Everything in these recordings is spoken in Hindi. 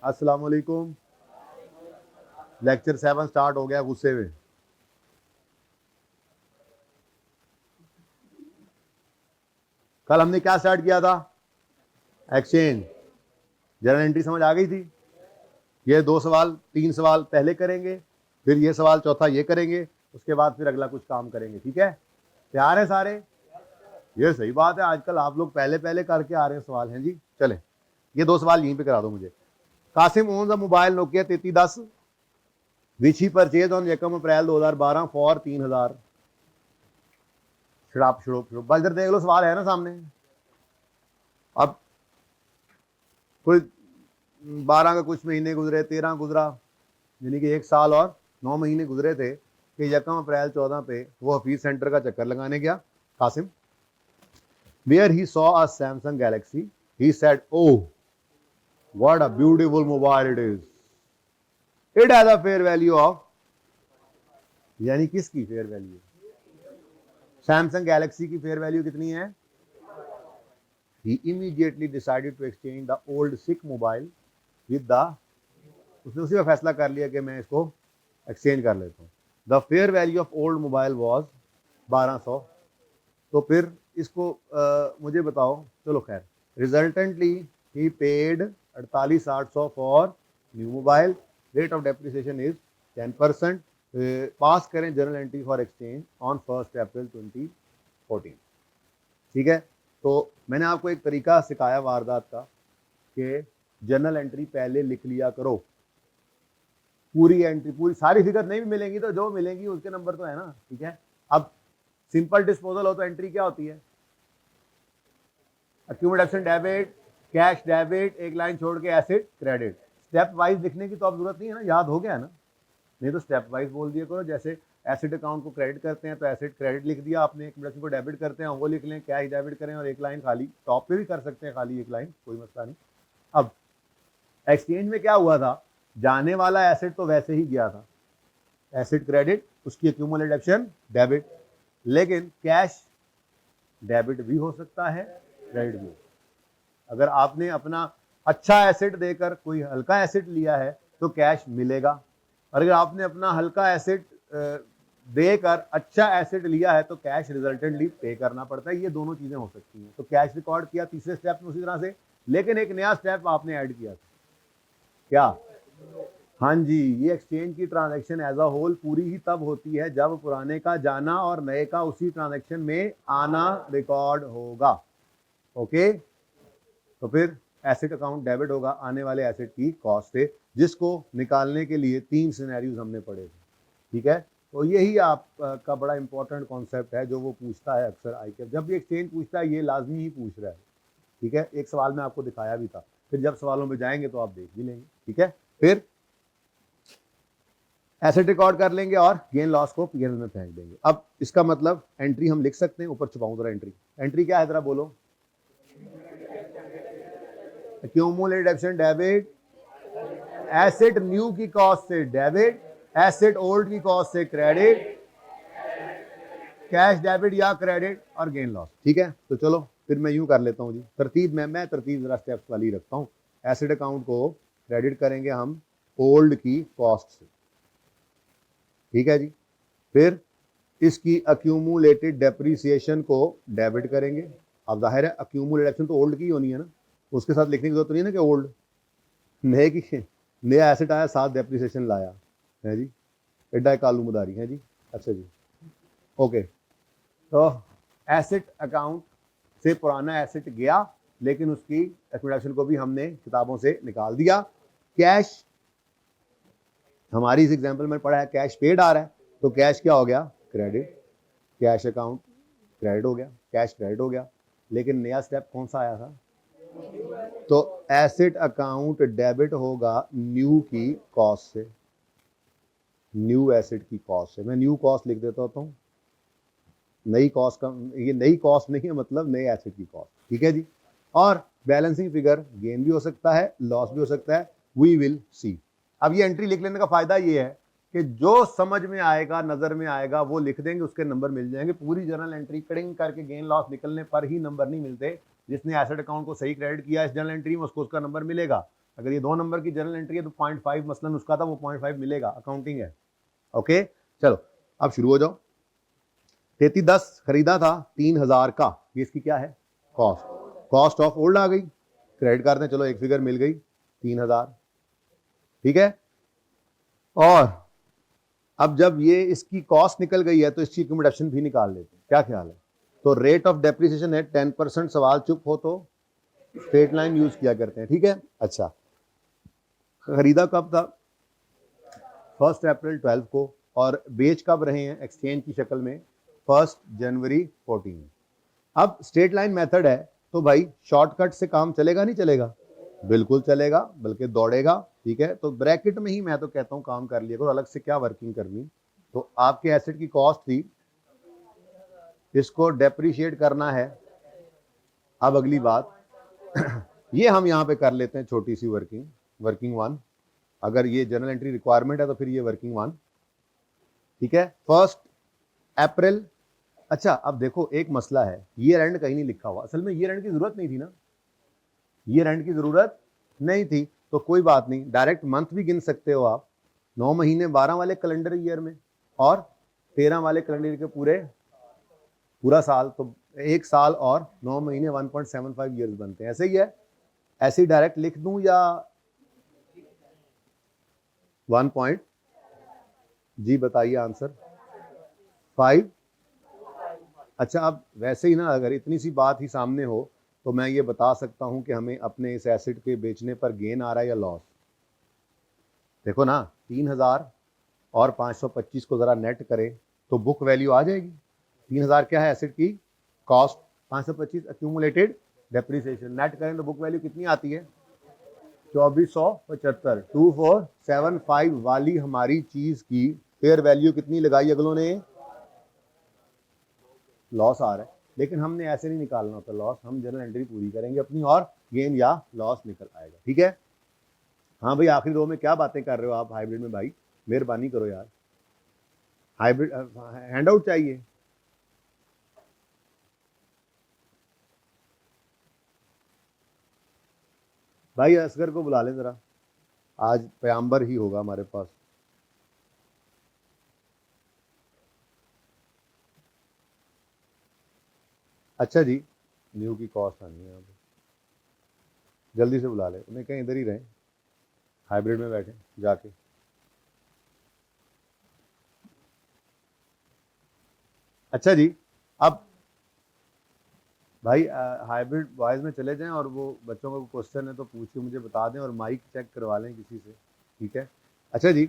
अस्सलाम वालेकुम। लेक्चर 7 स्टार्ट हो गया गुस्से में। कल हमने क्या स्टार्ट किया था? एक्सचेंज। जर्नल एंट्री समझ आ गई थी? ये 2 सवाल 3 सवाल पहले करेंगे, फिर ये सवाल चौथा ये करेंगे, उसके बाद फिर अगला कुछ काम करेंगे। ठीक है, तैयार है सारे? ये सही बात है, आजकल आप लोग पहले पहले करके आ रहे हैं सवाल। हैं जी, चले ये 2 सवाल यहीं पे करा दो मुझे। Qasim owns a mobile Nokia 3310 which he purchase on 1 April 2012 for 3000। शराब शुरू बस इधर देख लो, सवाल है ना सामने। अब कोई 12 का कुछ महीने गुजरे, 13 गुजरा, यानी कि 1 साल और 9 महीने गुजरे थे कि 1 अप्रैल 14 पे वो हफीज सेंटर का चक्कर लगाने गया Qasim. Where he saw a Samsung Galaxy, he said, oh what a beautiful mobile it is, it has a fair value of, यानी किसकी फेयर वैल्यू? सैमसंग गैलेक्सी की फेयर वैल्यू कितनी है? He immediately decided to exchange the old sick mobile with the, उसने उसी में फैसला कर लिया कि मैं इसको एक्सचेंज कर लेता हूँ। The fair value of old mobile was 1200। तो फिर इसको मुझे बताओ, चलो खैर, resultantly he paid 48,800 for new mobile, rate of depreciation is 10%। पास करें journal entry for exchange on 1 अप्रैल 2014। ठीक है, तो मैंने आपको एक तरीका सिखाया वारदात का कि जर्नल एंट्री पहले लिख लिया करो। पूरी एंट्री, पूरी सारी फिगर नहीं भी मिलेंगी तो जो मिलेंगी उसके नंबर तो है ना। ठीक है, अब सिंपल डिस्पोजल हो तो एंट्री क्या होती है? अक्यूमुलेशन डेबिट, कैश डेबिट, एक लाइन छोड़ के एसेट क्रेडिट। स्टेप वाइज लिखने की तो अब जरूरत नहीं है ना, याद हो गया ना। नहीं तो स्टेप वाइज बोल दिया करो, जैसे एसेट अकाउंट को क्रेडिट करते हैं तो एसेट क्रेडिट लिख दिया आपने, एक को डेबिट करते हैं वो लिख लें, कैश डेबिट करें और एक लाइन खाली, टॉप पे भी कर सकते हैं खाली एक लाइन, कोई मसला नहीं। अब एक्सचेंज में क्या हुआ था, जाने वाला एसेट तो वैसे ही गया था, एसेट क्रेडिट, उसकी एक्यूमुलेटेड एक्शन डेबिट, लेकिन कैश डेबिट भी हो सकता है, क्रेडिट भी हो सकता है। अगर आपने अपना अच्छा एसेट देकर कोई हल्का एसेट लिया है तो कैश मिलेगा, और अगर आपने अपना हल्का एसेट देकर अच्छा एसेट लिया है तो कैश रिजल्टेंटली पे करना पड़ता है। ये दोनों चीजें हो सकती हैं। तो कैश रिकॉर्ड किया तीसरे स्टेप में उसी तरह से, लेकिन एक नया स्टेप आपने ऐड किया था, क्या? हाँ जी, ये एक्सचेंज की ट्रांजैक्शन एज अ होल पूरी ही तब होती है जब पुराने का जाना और नए का उसी ट्रांजैक्शन में आना रिकॉर्ड होगा। ओके, तो फिर एसेट अकाउंट डेबिट होगा आने वाले एसेट की कॉस्ट से, जिसको निकालने के लिए 3 सिनेरियोज हमने पढ़े थे। ठीक है, तो यही आपका बड़ा इंपॉर्टेंट कॉन्सेप्ट है जो वो पूछता है अक्सर आईके, जब भी एक्सचेंज पूछता है ये लाजमी ही पूछ रहा है। ठीक है, एक सवाल में आपको दिखाया भी था, फिर जब सवालों में जाएंगे तो आप देख भी लेंगे। ठीक है, फिर एसेट रिकॉर्ड कर लेंगे और गेन लॉस को पीएनएल में फेंक देंगे। अब इसका मतलब एंट्री हम लिख सकते हैं, ऊपर छुपाऊं जरा एंट्री, एंट्री क्या है जरा बोलो? Accumulated action debit, asset new की कॉस्ट से डेबिट, एसेट ओल्ड की कॉस्ट से क्रेडिट, कैश डेबिट या क्रेडिट और गेन लॉस। ठीक है, तो चलो फिर मैं यूं कर लेता हूं जी, तरतीब में मैं तरतीब जरा स्टेप्स वाली रखता हूं। एसेट अकाउंट को क्रेडिट करेंगे हम ओल्ड की कॉस्ट से। ठीक है जी, फिर इसकी अक्यूमुलेटेड डेप्रिसिएशन को डेबिट करेंगे। अब जाहिर है अक्यूमुलेशन तो ओल्ड की होनी है ना, उसके साथ लिखने की जरूरत नहीं है ना कि ओल्ड, नए की, नया एसेट आया साथ डेप्रिसिएशन लाया है जी, एडा कालू मदारी है जी। अच्छा जी, ओके, तो एसेट अकाउंट से पुराना एसेट गया, लेकिन उसकी एक्यूमुलेशन को भी हमने किताबों से निकाल दिया। कैश, हमारी इस एग्जांपल में पढ़ा है कैश पेड आ रहा है, तो कैश क्या हो गया? क्रेडिट, कैश अकाउंट क्रेडिट हो गया, कैश क्रेडिट हो गया, लेकिन नया स्टेप कौन सा आया था? तो एसेट अकाउंट डेबिट होगा न्यू की कॉस्ट से, न्यू एसेट की कॉस्ट से। मैं न्यू कॉस्ट लिख देता हूं, नई कॉस्ट का, ये नई कॉस्ट नहीं है, मतलब नए एसेट की कॉस्ट। ठीक है जी, और बैलेंसिंग फिगर गेन भी हो सकता है, लॉस भी हो सकता है, वी विल सी। अब ये एंट्री लिख लेने का फायदा ये है कि जो समझ में आएगा, नजर में आएगा, वो लिख देंगे, उसके नंबर मिल जाएंगे। पूरी जर्नल एंट्री कटिंग करके गेन लॉस निकलने पर ही नंबर नहीं मिलते। जिसने एसेट अकाउंट को सही क्रेडिट किया इस जर्नल एंट्री में, उसको उसका नंबर मिलेगा। अगर ये 2 नंबर की जर्नल एंट्री है तो 0.5 मसलन उसका था, वो 0.5 मिलेगा, अकाउंटिंग है। ओके चलो अब शुरू हो जाओ। 3310 खरीदा था 3000 का, ये इसकी क्या है कॉस्ट ऑफ ओल्ड आ गई, क्रेडिट करते हैं, चलो एक फिगर मिल गई 3000, ठीक है। और अब जब ये इसकी कॉस्ट निकल गई है तो इसकी एक्यूमुलेशन भी निकाल लेते हैं, क्या ख्याल है। तो रेट ऑफ डेप्रिसिएशन है 10%, सवाल चुप हो तो स्ट्रेट लाइन यूज किया करते हैं, ठीक है। अच्छा खरीदा कब था 1 अप्रैल 12 को, और बेच कब रहे हैं एक्सचेंज की शक्ल में 1 जनवरी 14। अब स्ट्रेट लाइन मेथड है तो भाई शॉर्टकट से काम चलेगा नहीं चलेगा, बिल्कुल चलेगा, बल्कि दौड़ेगा, ठीक है। तो ब्रैकेट में ही मैं तो कहता हूं काम कर लिया करो, अलग से क्या वर्किंग करनी। तो आपके एसेट की कॉस्ट थी, इसको डेप्रिशिएट करना है। अब अगली बात ये हम यहां पे कर लेते हैं छोटी सी वर्किंग 1, अगर ये जर्नल एंट्री रिक्वायरमेंट है तो फिर ये वर्किंग 1, ठीक है। 1 अप्रैल। अच्छा अब देखो एक मसला है, ईयर एंड कहीं नहीं लिखा हुआ, असल में ईयर एंड की जरूरत नहीं थी ना, ईयर एंड की जरूरत नहीं थी, तो कोई बात नहीं, डायरेक्ट मंथ भी गिन सकते हो आप, 9 महीने 12 वाले कैलेंडर ईयर में और 13 वाले कैलेंडर के पूरा साल, तो एक साल और 9 महीने 1.75 ईयर्स बनते हैं। ऐसे ही है, ऐसे ही डायरेक्ट लिख दूं या 1 पॉइंट, जी बताइए आंसर 5। अच्छा अब वैसे ही ना, अगर इतनी सी बात ही सामने हो तो मैं ये बता सकता हूं कि हमें अपने इस एसेट के बेचने पर गेन आ रहा है या लॉस। देखो ना 3000 और 525 को जरा नेट करें तो बुक वैल्यू आ जाएगी। 3000 क्या है एसेट की कॉस्ट, 525 एक्यूमुलेटेड डेप्रिसिएशन, नेट करें तो बुक वैल्यू कितनी आती है 2475। 2475 वाली हमारी चीज की फेयर वैल्यू कितनी लगाई अगलों ने, लॉस आ रहा है, लेकिन हमने ऐसे नहीं निकालना होता लॉस, हम जनरल एंट्री पूरी करेंगे अपनी और गेन या लॉस निकल आएगा, ठीक है। हाँ भाई आखिरी रो में क्या बातें कर रहे हो आप हाइब्रिड में, भाई मेहरबानी करो यार, हाइब्रिड हैंड आउट चाहिए। भाई असगर को बुला लें जरा, आज पैगंबर ही होगा हमारे पास। अच्छा जी न्यू की कॉस्ट आनी है यहाँ पे, जल्दी से बुला ले उन्हें, कहीं इधर ही रहें, हाइब्रिड में बैठे जाके। अच्छा जी अब भाई हाइब्रिड बॉयज में चले जाएं और वो बच्चों का क्वेश्चन है तो पूछ के मुझे बता दें और माइक चेक करवा लें किसी से, ठीक है। अच्छा जी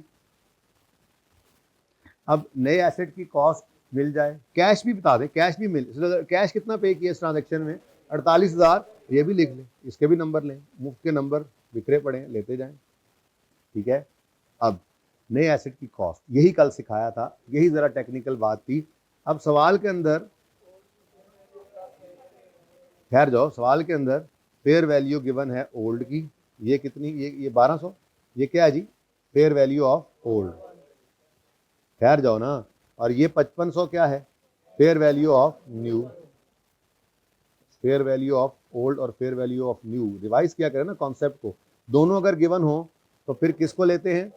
अब नए एसेट की कॉस्ट मिल जाए, कैश भी बता दें, कैश भी मिल, कैश कितना पे किया इस ट्रांजेक्शन में 48,000, ये भी लिख लें, इसके भी नंबर लें, मुफ्त के नंबर बिखरे पड़े हैं लेते जाएं, ठीक है। अब नए एसेट की कॉस्ट, यही कल सिखाया था, यही जरा टेक्निकल बात थी। अब सवाल के अंदर ठहर जाओ, सवाल के अंदर फेयर वैल्यू गिवन है ओल्ड की, ये कितनी, ये 1200, ये क्या है जी फेयर वैल्यू ऑफ ओल्ड, ठहर जाओ ना, और ये 5500 क्या है fair value of new, fair value of old और fair value of new, revise किया करें ना कॉन्सेप्ट को, दोनों अगर गिवन हो तो फिर किसको लेते हैं,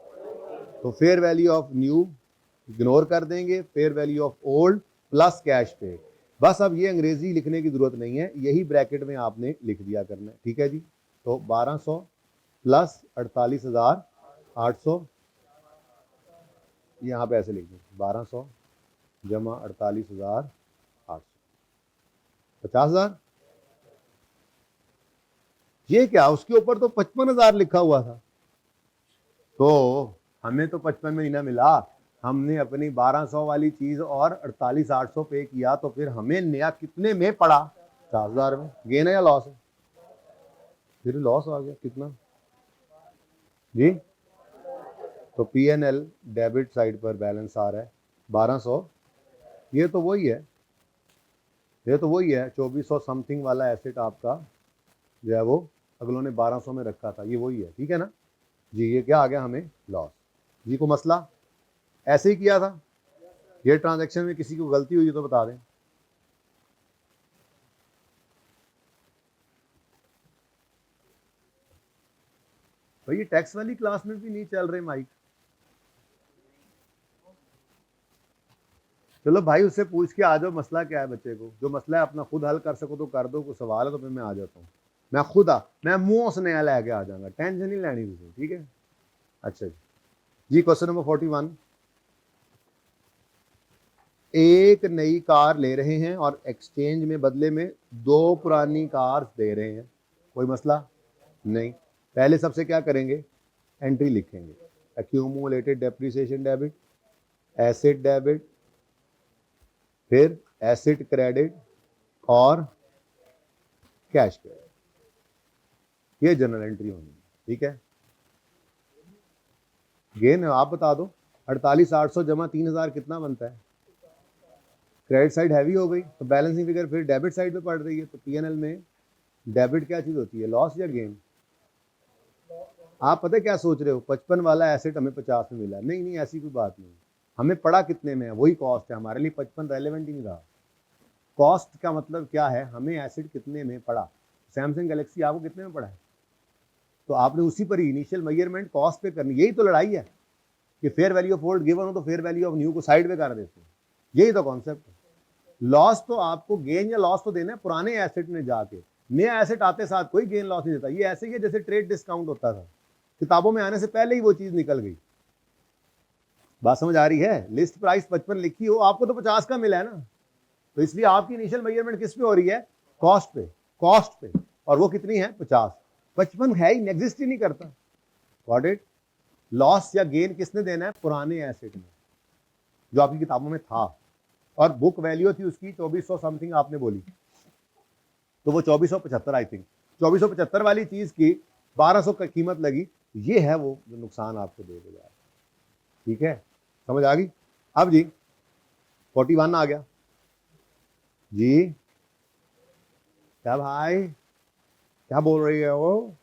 तो fair value of new ignore कर देंगे, fair value of old plus cash पे, बस अब ये अंग्रेजी लिखने की जरूरत नहीं है, यही ब्रैकेट में आपने लिख दिया करना है, ठीक है जी। तो 1200 प्लस 48,800, यहाँ पे ऐसे लिख दें 1200 जमा 48,800, 50,000, ये क्या उसके ऊपर तो 55,000 लिखा हुआ था, तो हमें तो 55 में ही ना मिला, हमने अपनी 1200 वाली चीज और 48,800 पे किया, तो फिर हमें नया कितने में पड़ा 50,000 में, गेन है या लॉस है, फिर लॉस आ गया कितना जी, तो P&L डेबिट साइड पर बैलेंस आ रहा है 1200, ये तो वही है, ये तो वही है 2400 समथिंग वाला एसेट आपका जो है वो अगलों ने 1200 में रखा था, ये वही है, ठीक है ना जी। ये क्या आ गया हमें लॉस जी, को मसला ऐसे ही किया था, ये ट्रांजैक्शन में किसी को गलती हुई तो बता दें। भाई ये टैक्स वाली क्लास में भी नहीं चल रहे माइक। चलो भाई उससे पूछ के आ जाओ मसला क्या है बच्चे को, जो मसला है अपना खुद हल कर सको तो कर दो, कोई सवाल है तो फिर मैं आ जाता हूँ, मैं मुंह से नया लेके आ जाऊंगा, टेंशन नहीं लेनी तुझे, ठीक है। अच्छा जी, क्वेश्चन नंबर 41, एक नई कार ले रहे हैं और एक्सचेंज में बदले में 2 पुरानी कार दे रहे हैं, कोई मसला नहीं। पहले सबसे क्या करेंगे, एंट्री लिखेंगे, accumulated depreciation debit, asset debit, फिर एसेट क्रेडिट और कैश क्रेडिट, ये जनरल एंट्री होनी है, ठीक है। गेन आप बता दो, 48,800 जमा 3,000 कितना बनता है। क्रेडिट साइड हैवी हो गई तो बैलेंसिंग फिगर फिर डेबिट साइड पे पड़ रही है, तो पीएनएल में डेबिट क्या चीज होती है, लॉस या गेन। आप पता है क्या सोच रहे हो, 55 वाला एसेट हमें 50 में मिला, नहीं नहीं ऐसी कोई बात नहीं, हमें पड़ा कितने में है वही कॉस्ट है, हमारे लिए 55 रेलेवेंट ही नहीं रहा। कॉस्ट का मतलब क्या है, हमें एसेट कितने में पड़ा, सैमसंग गैलेक्सी आपको कितने में पड़ा है, तो आपने उसी पर ही इनिशियल मेजरमेंट कॉस्ट पे करनी, यही तो लड़ाई है कि fair value of old given हो तो फेयर वैल्यू ऑफ न्यू को साइड पे कर देते हैं, यही तो कॉन्सेप्ट है। लॉस तो आपको गेन या लॉस तो देना है पुराने एसेट में जाके, नया एसेट आते साथ कोई गेन लॉस नहीं देता, ये ऐसे ही है जैसे ट्रेड डिस्काउंट होता था, किताबों में आने से पहले ही वो चीज निकल गई। बात समझ आ रही है, लिस्ट प्राइस 55 लिखी हो, आपको तो 50 का मिला है ना, तो इसलिए आपकी इनिशियल मेजरमेंट किस पे हो रही है, कॉस्ट पे, और वो कितनी है 50, 55 है ही एग्जिस्ट ही नहीं करता। Got it. लॉस या गेन किसने देना है, पुराने एसेट में जो आपकी किताबों में था, और बुक वैल्यू थी उसकी 2400 समथिंग आपने बोली, तो वो 2475 आई थिंक, 2475 वाली चीज की 1200 का कीमत लगी, ये है वो जो नुकसान आपको दे देगा, ठीक है, समझ आ गई। अब जी 41 आ गया जी, क्या भाई क्या बोल रही है वो,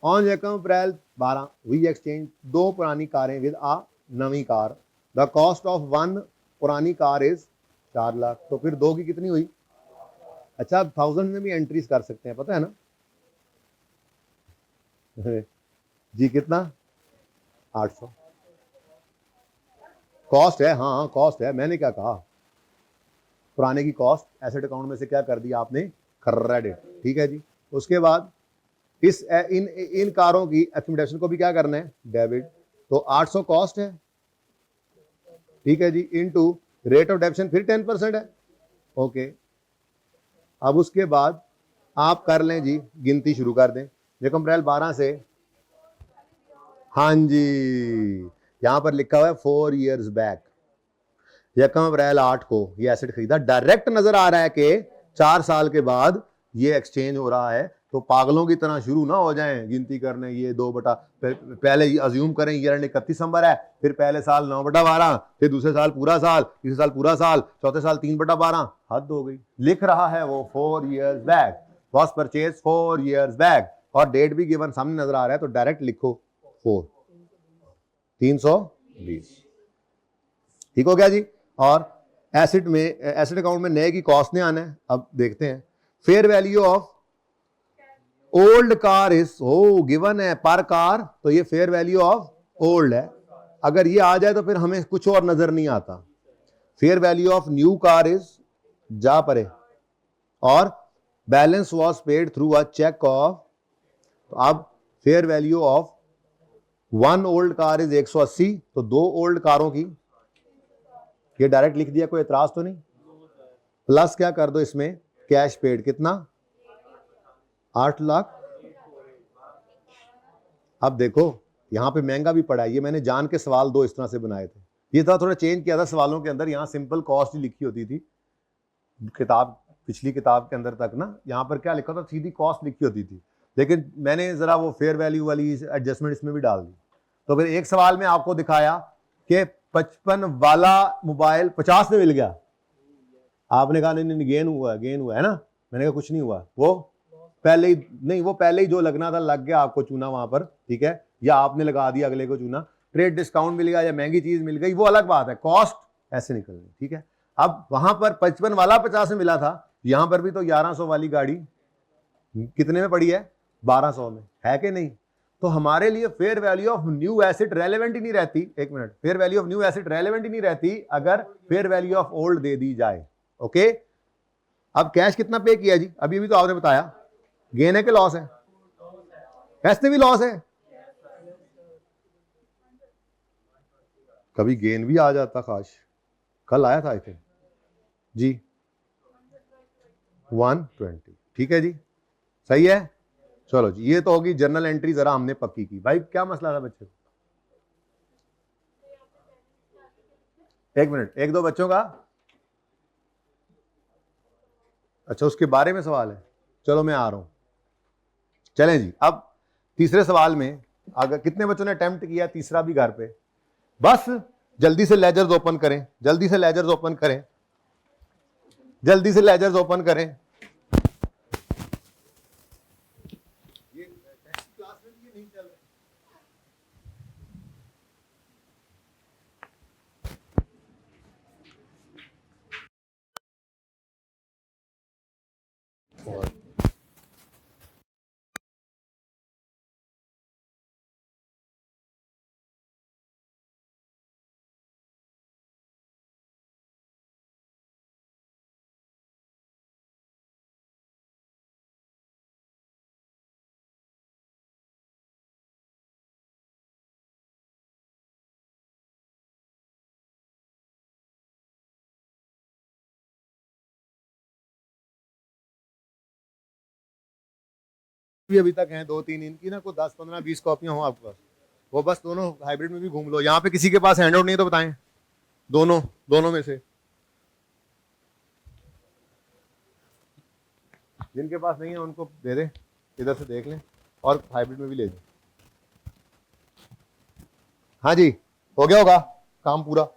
ऑन अप्रैल 12 वी एक्सचेंज 2 पुरानी कारें विद आ नवी कार, द कॉस्ट ऑफ 1 पुरानी कार इज 4 लाख, तो फिर 2 की कितनी हुई, अच्छा 1000 में भी एंट्रीज कर सकते हैं, पता है ना जी, कितना 800 कॉस्ट है, हाँ कॉस्ट है, मैंने क्या कहा, पुराने की कॉस्ट एसेट अकाउंट में से क्या कर दिया आपने, क्रेडिट, ठीक है जी। उसके बाद इस इन कारों की एक्यूमुलेशन को भी क्या करना है, डेबिट, तो 800 कॉस्ट है, ठीक है जी, इनटू रेट ऑफ डेबिशन फिर 10% है, ओके। अब उसके बाद आप कर लें जी, गिनती शुरू कर दें, देखो अप्रैल 12 से, हाँ जी यहां पर लिखा हुआ है 4 years बैक, यकम अप्रैल 8 को ये एसेट खरीदा, डायरेक्ट नजर आ रहा है कि 4 साल के बाद ये एक्सचेंज हो रहा है, तो पागलों की तरह शुरू ना हो जाएं गिनती करने, ये 2 बटा पहले अज्यूम करें ईयर एंड 31 दिसंबर है, फिर पहले साल 9/12, फिर दूसरे साल पूरा साल, तीसरे साल पूरा साल, चौथे साल 3/12, हद हो गई। लिख रहा है वो 4 years back, was purchase 4 years back, और डेट भी गिवन सामने नजर आ रहा है, तो डायरेक्ट लिखो 4 320, ठीक हो गया जी। और एसेट में, एसेट अकाउंट में नए की कॉस्ट ने आना है, अब देखते हैं, fair value of old car is, हो गिवन है पर कार, तो ये फेयर वैल्यू ऑफ ओल्ड है, अगर ये आ जाए तो फिर हमें कुछ और नजर नहीं आता। Fair value of new car is जा परे, और balance was paid through a cheque of, तो अब fair value of 1 old car is 180, तो 2 ओल्ड कारों की, ये डायरेक्ट लिख दिया, कोई एतराज तो नहीं, प्लस क्या कर दो इसमें कैश पेड, कितना 8 लाख। अब देखो यहां पे महंगा भी पड़ा है, ये मैंने जान के सवाल 2 इस तरह से बनाए थे, ये था थोड़ा चेंज किया था सवालों के अंदर, यहां सिंपल कॉस्ट ही लिखी होती थी किताब, पिछली किताब के अंदर तक ना, यहां पर क्या लिखा था, सीधी कॉस्ट लिखी होती थी, लेकिन मैंने जरा वो फेयर वैल्यू वाली एडजस्टमेंट इसमें भी डाल दी। तो फिर एक सवाल में आपको दिखाया कि 55 वाला मोबाइल 50 में मिल गया, आपने कहा नहीं गेन हुआ है ना, मैंने कहा कुछ नहीं हुआ, वो पहले ही नहीं, वो पहले ही जो लगना था लग गया, आपको चुना वहां पर, ठीक है, या आपने लगा दिया अगले को चुना, ट्रेड डिस्काउंट मिल गया या महंगी चीज मिल गई, वो अलग बात है, कॉस्ट ऐसे निकलनी, ठीक है। अब वहां पर 55 वाला 50 में मिला था, यहां पर भी तो 1100 वाली गाड़ी कितने में पड़ी है, 1200 में, है कि नहीं, तो हमारे लिए fair value of new asset relevant ही नहीं रहती, एक minute, fair value of new asset relevant ही नहीं रहती अगर फेयर वैल्यू ऑफ ओल्ड दे दी जाए। ओके, अब कैश कितना पे किया जी, अभी भी तो आपने बताया, गेन है कि लॉस है? ऐसे भी लॉस है, कभी गेन भी आ जाता, खास कल आया था आई थिंक जी 120, ठीक है जी, सही है। चलो जी, ये तो होगी जर्नल एंट्री, जरा हमने पक्की की। भाई क्या मसला था बच्चे को? एक मिनट, एक दो बच्चों का, अच्छा उसके बारे में सवाल है, चलो मैं आ रहा हूं। चलें जी, अब तीसरे सवाल में अगर कितने बच्चों ने अटेम्प्ट किया, तीसरा भी घर पे, बस जल्दी से लेजर्स ओपन करें, जल्दी से लेजर्स ओपन करें, जल्दी से लेजर्स ओपन करें। भी अभी तक हैं 2-3, इनकी ना कोई 10-15-20 कॉपियां हो आपके पास, वो बस दोनों हाइब्रिड में भी घूम लो। यहाँ पे किसी के पास हैंड आउट नहीं तो बताएं, दोनों दोनों में से जिनके पास नहीं है उनको दे दे, इधर से देख लें और हाइब्रिड में भी ले जाए। हाँ जी, हो गया होगा काम पूरा।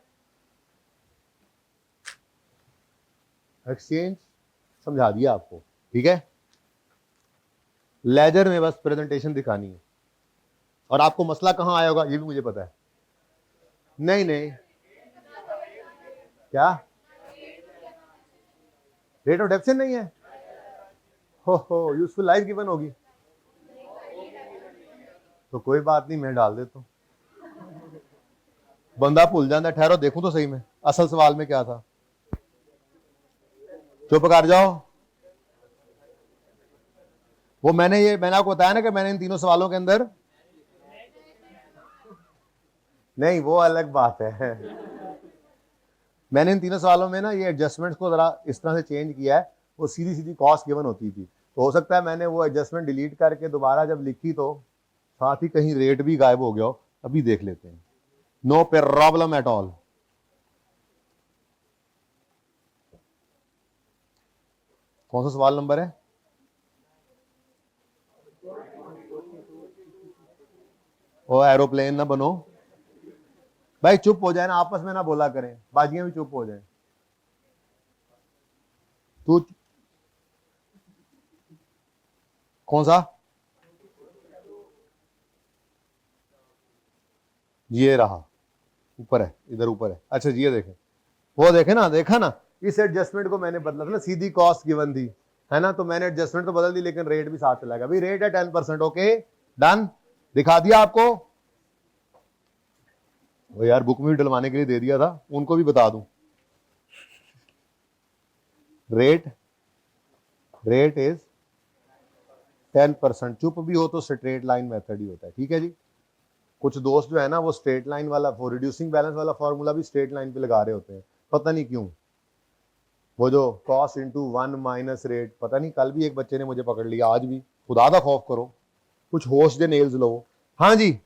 एक्सचेंज समझा दिया आपको, ठीक है। लेजर में बस प्रेजेंटेशन दिखानी है, और आपको मसला कहां आया होगा ये भी मुझे पता है। नहीं नहीं, क्या रेट ऑफ डेप्शन नहीं है? हो यूजफुल लाइफ गिवन होगी, तो कोई बात नहीं, मैं डाल देता हूं। बंदा भूल जाता, ठहरो देखूं तो सही में असल सवाल में क्या था। चुप कर जाओ, वो मैंने आपको बताया ना कि मैंने इन तीनों सवालों के अंदर, नहीं वो अलग बात है, मैंने इन तीनों सवालों में ना ये एडजस्टमेंट्स को जरा इस तरह से चेंज किया है, वो सीधी सीधी कॉस्ट गिवन होती थी, तो हो सकता है मैंने वो एडजस्टमेंट डिलीट करके दोबारा जब लिखी तो साथ ही कहीं रेट भी गायब हो गया हो। अभी देख लेते हैं, नो प्रॉब्लम एट ऑल। कौन सा सवाल नंबर है? ओ एरोप्लेन ना बनो भाई, चुप हो जाए ना, आपस में ना बोला करें, बाजियां भी चुप हो जाए। तू कौन सा? ये रहा, ऊपर है, इधर ऊपर है, अच्छा जी ये देखें, वो देखे ना, देखा ना, इस एडजस्टमेंट को मैंने बदला था ना, सीधी कॉस्ट गिवन थी है ना, तो मैंने एडजस्टमेंट तो बदल दी लेकिन रेट भी साथ चला गया। अभी रेट है 10%, ओके डन, दिखा दिया आपको। वो यार बुक में भी डलवाने के लिए दे दिया था, उनको भी बता दूं। रेट इज 10%, चुप भी हो तो स्ट्रेट लाइन मेथड ही होता है, ठीक है जी। कुछ दोस्त जो है ना वो स्ट्रेट लाइन वाला, वो रिड्यूसिंग बैलेंस वाला फॉर्मूला भी स्ट्रेट लाइन पे लगा रहे होते हैं, पता नहीं क्यों। वो जो कॉस्ट इंटू 1 माइनस रेट, पता नहीं कल भी एक बच्चे ने मुझे पकड़ लिया, आज भी, खुदा दा खौफ करो, कुछ होश दे नेल्स लो। हाँ जी,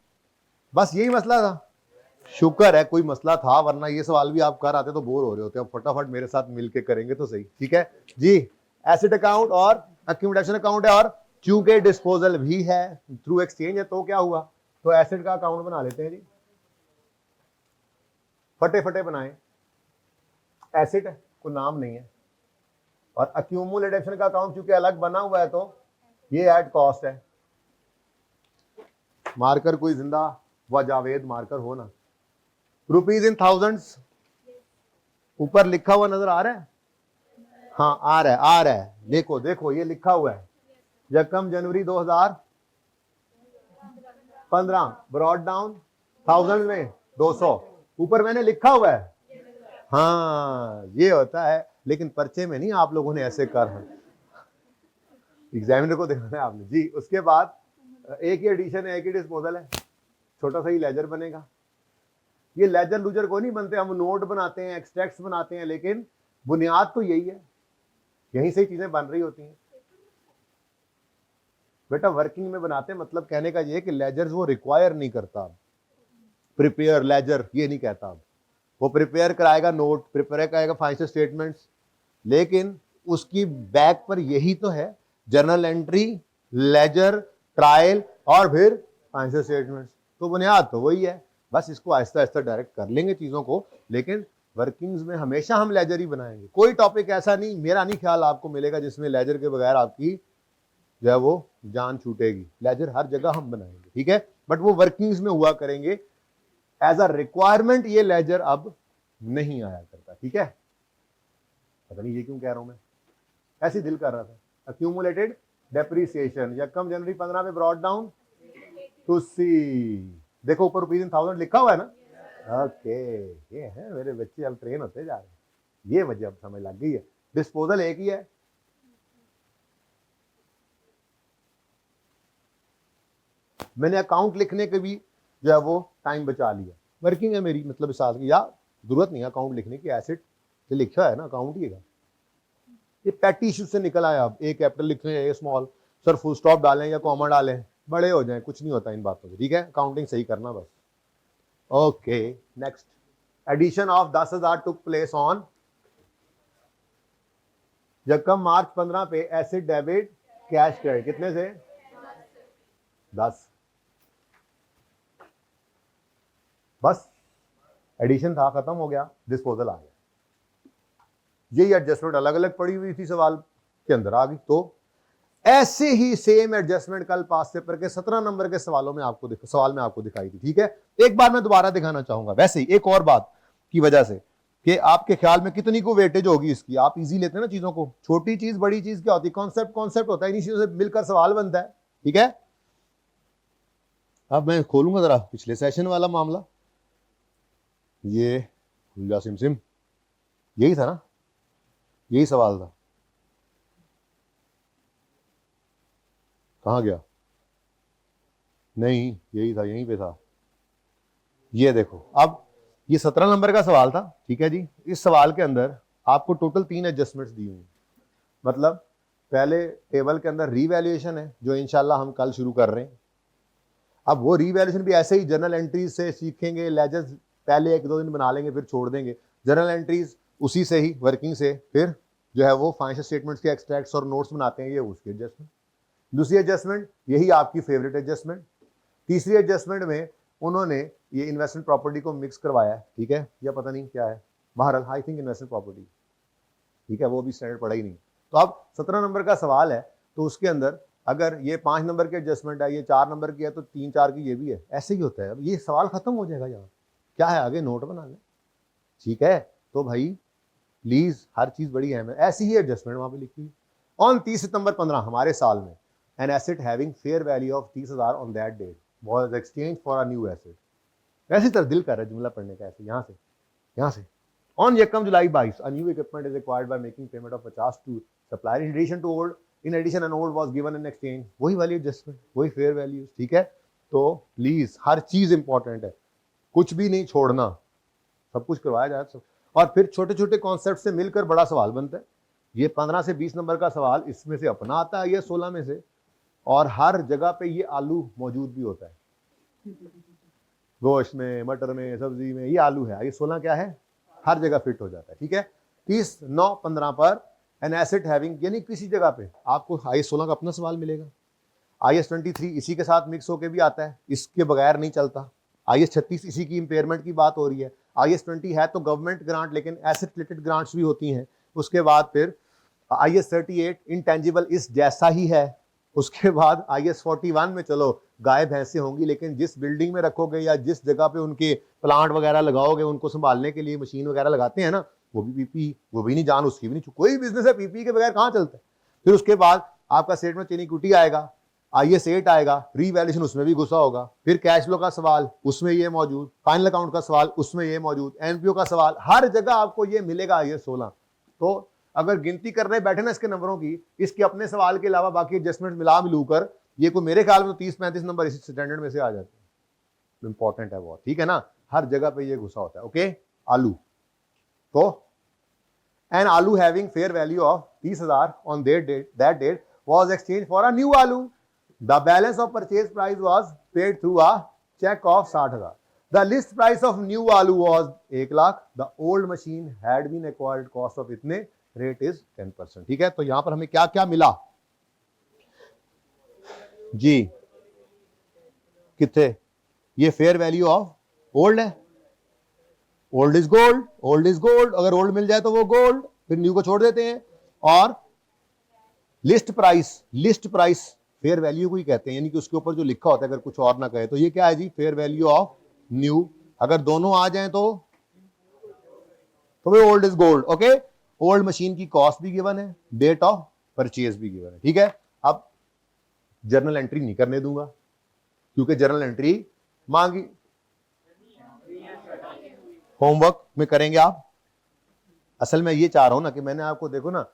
बस यही मसला था, शुक्र है कोई मसला था, वरना ये सवाल भी आप कर आते तो बोर हो रहे होते। अब फटाफट मेरे साथ मिलके करेंगे तो सही, ठीक है जी। एसेट अकाउंट और एक्यूमुलेशन अकाउंट है, और चूंकि डिस्पोजल भी है थ्रू एक्सचेंज है, तो क्या हुआ, तो एसेट का अकाउंट बना लेते हैं जी, फटे फटे बनाए। एसेट को नाम नहीं है, और अक्यूमुलेशन का अकाउंट चूंकि अलग बना हुआ है तो ये एट कॉस्ट है। मार्कर कोई जिंदा व जावेद मार्कर हो ना, रुपीज इन थाउजेंड्स ऊपर लिखा हुआ नजर आ रहा है? हाँ आ रहा है, देखो देखो ये लिखा हुआ है, यकम जनवरी 2000, 15 ब्रॉड डाउन 1000 में 200, ऊपर मैंने लिखा हुआ है। हाँ ये होता है, लेकिन पर्चे में नहीं आप लोगों ने ऐसे कर है, एग्जामिनर को दिखाना है आपने जी। उसके बाद एक ही एडिशन है, एक ही डिस्पोजल है, छोटा सा ही लेजर बनेगा। ये लेजर लूजर को नहीं बनते, हम नोट बनाते हैं, एक्सट्रैक्ट्स बनाते हैं, लेकिन बुनियाद तो यही है, यहीं से ही चीजें बन रही होती हैं बेटा। वर्किंग में बनाते हैं, मतलब कहने का ये है कि लेजर्स वो रिक्वायर नहीं करता, प्रिपेयर लेजर ये नहीं कहता। अब वो प्रिपेयर कराएगा नोट, प्रिपेयर कराएगा फाइनेंशियल स्टेटमेंट्स, लेकिन उसकी बैक पर यही तो है, जर्नल एंट्री, लेजर, ट्रायल और फिर फाइनेंशियल स्टेटमेंट्स। तो बुनियाद तो वही है, बस इसको आहिस्ता आहिस्ता डायरेक्ट कर लेंगे चीजों को, लेकिन वर्किंग्स में हमेशा हम लेजर ही बनाएंगे। कोई टॉपिक ऐसा नहीं, मेरा नहीं ख्याल आपको मिलेगा जिसमें लेजर के बगैर आपकी जो है वो जान छूटेगी। लेजर हर जगह हम बनाएंगे, ठीक है, बट वो वर्किंग्स में हुआ करेंगे, एज अ रिक्वायरमेंट ये लेजर अब नहीं आया करता, ठीक है। पता नहीं ये क्यों कह रहा हूं मैं, ऐसे दिल कर रहा था। अक्यूमुलेटेड डेप्रीसिएशन, यकम जनवरी 15 पे ब्रॉड डाउन टू सी, देखो ऊपर रुपीज इन 1000 लिखा हुआ है ना। ओके ये है मेरे बच्चे, अब ट्रेन होते जा रहे हैं, ये वजह अब समझ लग गई है। डिस्पोजल एक ही है, मैंने अकाउंट लिखने के भी जो है वो टाइम बचा लिया। वर्किंग है मेरी, मतलब इस साल की, या जरूरत नहीं है अकाउंट लिखने की, एसेट जो लिखा है ना अकाउंट ही है। ये पैटी इश्यू से निकल आया, अब ए कैपिटल लिखें, ए स्मॉल, सर फुल स्टॉप डालें या कॉमा डालें, बड़े हो जाएं, कुछ नहीं होता इन बातों से, ठीक है। अकाउंटिंग सही करना बस। Okay next, addition of 10,000 took place on यकम मार्च 15 पे, एसिड डेबिट कैश क्रेडिट, कितने से 10, बस एडिशन था, खत्म हो गया, डिस्पोजल आ गया। यही एडजस्टमेंट अलग अलग पड़ी हुई थी, सवाल के अंदर आ गई। तो ऐसे ही सेम एडजस्टमेंट कल पास पेपर के 17 नंबर के सवालों में आपको सवाल में आपको दिखाई थी, ठीक है। एक बार मैं दोबारा दिखाना चाहूंगा, वैसे ही एक और बात की वजह से कि आपके ख्याल में कितनी को वेटेज होगी इसकी, आप इजी लेते हैं ना चीजों को, छोटी चीज बड़ी चीज क्या होती है, कॉन्सेप्ट होता है, इन्हीं चीजों से मिलकर सवाल बनता है, ठीक है। अब मैं खोलूंगा जरा पिछले सेशन वाला मामला, ये खुल सिम सिम, यही था ना, यही सवाल था, कहाँ गया, नहीं यही था, यहीं पे था, ये देखो। अब ये 17 नंबर का सवाल था, ठीक है जी। इस सवाल के अंदर आपको टोटल 3 एडजस्टमेंट्स दी हुई, मतलब पहले टेबल के अंदर रीवैल्यूएशन है जो इंशाल्लाह हम कल शुरू कर रहे हैं। अब वो रीवैल्यूएशन भी ऐसे ही जर्नल एंट्रीज से सीखेंगे, लेजर्स पहले 1-2 दिन बना लेंगे फिर छोड़ देंगे, जर्नल एंट्रीज उसी से ही वर्किंग से, फिर जो है वो फाइनेंशियल स्टेटमेंट्स के एक्सट्रैक्ट्स और नोट्स बनाते हैं, ये उसकी एडजस्टमेंट। दूसरी एडजस्टमेंट यही आपकी फेवरेट एडजस्टमेंट। तीसरी एडजस्टमेंट में उन्होंने ये इन्वेस्टमेंट प्रॉपर्टी को मिक्स करवाया है, ठीक है, या पता नहीं क्या है, बहरहाल आई थिंक इन्वेस्टमेंट प्रॉपर्टी, ठीक है, वो भी स्टैंडर्ड पढ़ा ही नहीं। तो अब 17 नंबर का सवाल है, तो उसके अंदर अगर ये 5 नंबर की एडजस्टमेंट है, ये 4 नंबर की है, तो 3-4 की ये भी है, ऐसे ही होता है। अब ये सवाल खत्म हो जाएगा, यहाँ क्या है आगे नोट बना लें, ठीक है। तो भाई प्लीज हर चीज बड़ी अहम है, ऐसी ही एडजस्टमेंट वहां पे लिखी हुई। ऑन 30 सितंबर 15 हमारे साल में, an asset having fair value of 30,000 on that date was exchange for a new asset. ऐसी तरह दिल कर रहा है जुमला पढ़ने का, ऐसे यहाँ से ऑन यकम जुलाई 22 a new equipment is acquired by making payment of 50 to supplier in addition to old, in addition an old was given in exchange, वही वाली एडजस्टमेंट, वही फेयर वैल्यूज, ठीक है। तो प्लीज हर चीज इंपॉर्टेंट है, कुछ भी नहीं छोड़ना, सब कुछ करवाया जाए सब। और फिर छोटे छोटे कॉन्सेप्ट से मिलकर बड़ा सवाल बनता है। ये 15 से 20 नंबर का सवाल इसमें से अपना आता है, ये 16 में से, और हर जगह पे ये आलू मौजूद भी होता है, गोश्त में, मटर में, सब्जी में, ये आलू है, ये 16 क्या है, हर जगह फिट हो जाता है, ठीक है। 30/9/15 पर एन एसेट हैविंग, यानी किसी जगह पे आपको IAS 16 का अपना सवाल मिलेगा। IAS 23 इसी के साथ मिक्स होके भी आता है, इसके बगैर नहीं चलता। IAS 36 इसी की इम्पेयरमेंट की बात हो रही है। IAS 20 है तो गवर्नमेंट ग्रांट, लेकिन एसेट रिलेटेड ग्रांट्स भी होती हैं। उसके बाद फिर IAS 38 इंटेंजिबल इस जैसा ही है। उसके बाद IAS 41 में चलो गाय भैंसे होंगी, लेकिन जिस बिल्डिंग में रखोगे या जिस जगह पे उनके प्लांट वगैरह लगाओगे, उनको संभालने के लिए मशीन वगैरह लगाते हैं ना, वो भी पीपी, वो भी नहीं जान उसकी भी नहीं, कोई बिजनेस है पीपी के बगैर कहाँ चलता है। फिर उसके बाद आपका स्टेटमेंट चेन इक्विटी आएगा, IS 8 आएगा, रीवैल्यूएशन उसमें भी घुसा होगा, फिर कैश फ्लो का सवाल उसमें ये मौजूद, फाइनल अकाउंट का सवाल उसमें ये मौजूद, एनपीओ का सवाल, हर जगह आपको ये मिलेगा IS 16। तो अगर गिनती करने बैठे ना इसके नंबरों की, इसके अपने सवाल के अलावा बाकी एडजस्टमेंट मिलू कर ये कोई मेरे ख्याल में 30-35 नंबर इसी स्टैंडर्ड में से आ जाते हैं। इंपॉर्टेंट है वो, ठीक है ना, हर जगह पे ये घुसा होता है। ओके, आलू तो an aloo having fair value of 30,000 on that date was exchanged for a new aloo. The balance of purchase price was paid through a check of 60,000. The list price of new aloo was 1 lakh. The old machine had been acquired cost of इतने, rate is 10%। ठीक है, तो यहां पर हमें क्या क्या मिला जी, कितने, ये फेयर वैल्यू ऑफ ओल्ड है, old is gold, old is gold, अगर ओल्ड मिल जाए तो वो गोल्ड, फिर न्यू को छोड़ देते हैं। और लिस्ट प्राइस फेयर वैल्यू को ही कहते हैं, यानी कि उसके ऊपर जो लिखा होता है, अगर कुछ और ना कहे तो ये क्या है जी, फेयर वैल्यू ऑफ न्यू। अगर दोनों आ जाए तो वो old is gold. Okay, old machine की कॉस्ट भी गिवन है, डेट ऑफ परचेज भी गिवन है। ठीक है, अब जर्नल एंट्री नहीं करने दूंगा क्योंकि जर्नल एंट्री मांगी, होमवर्क में करेंगे आप। असल में ये चाह रहा हूं ना कि मैंने आपको देखो ना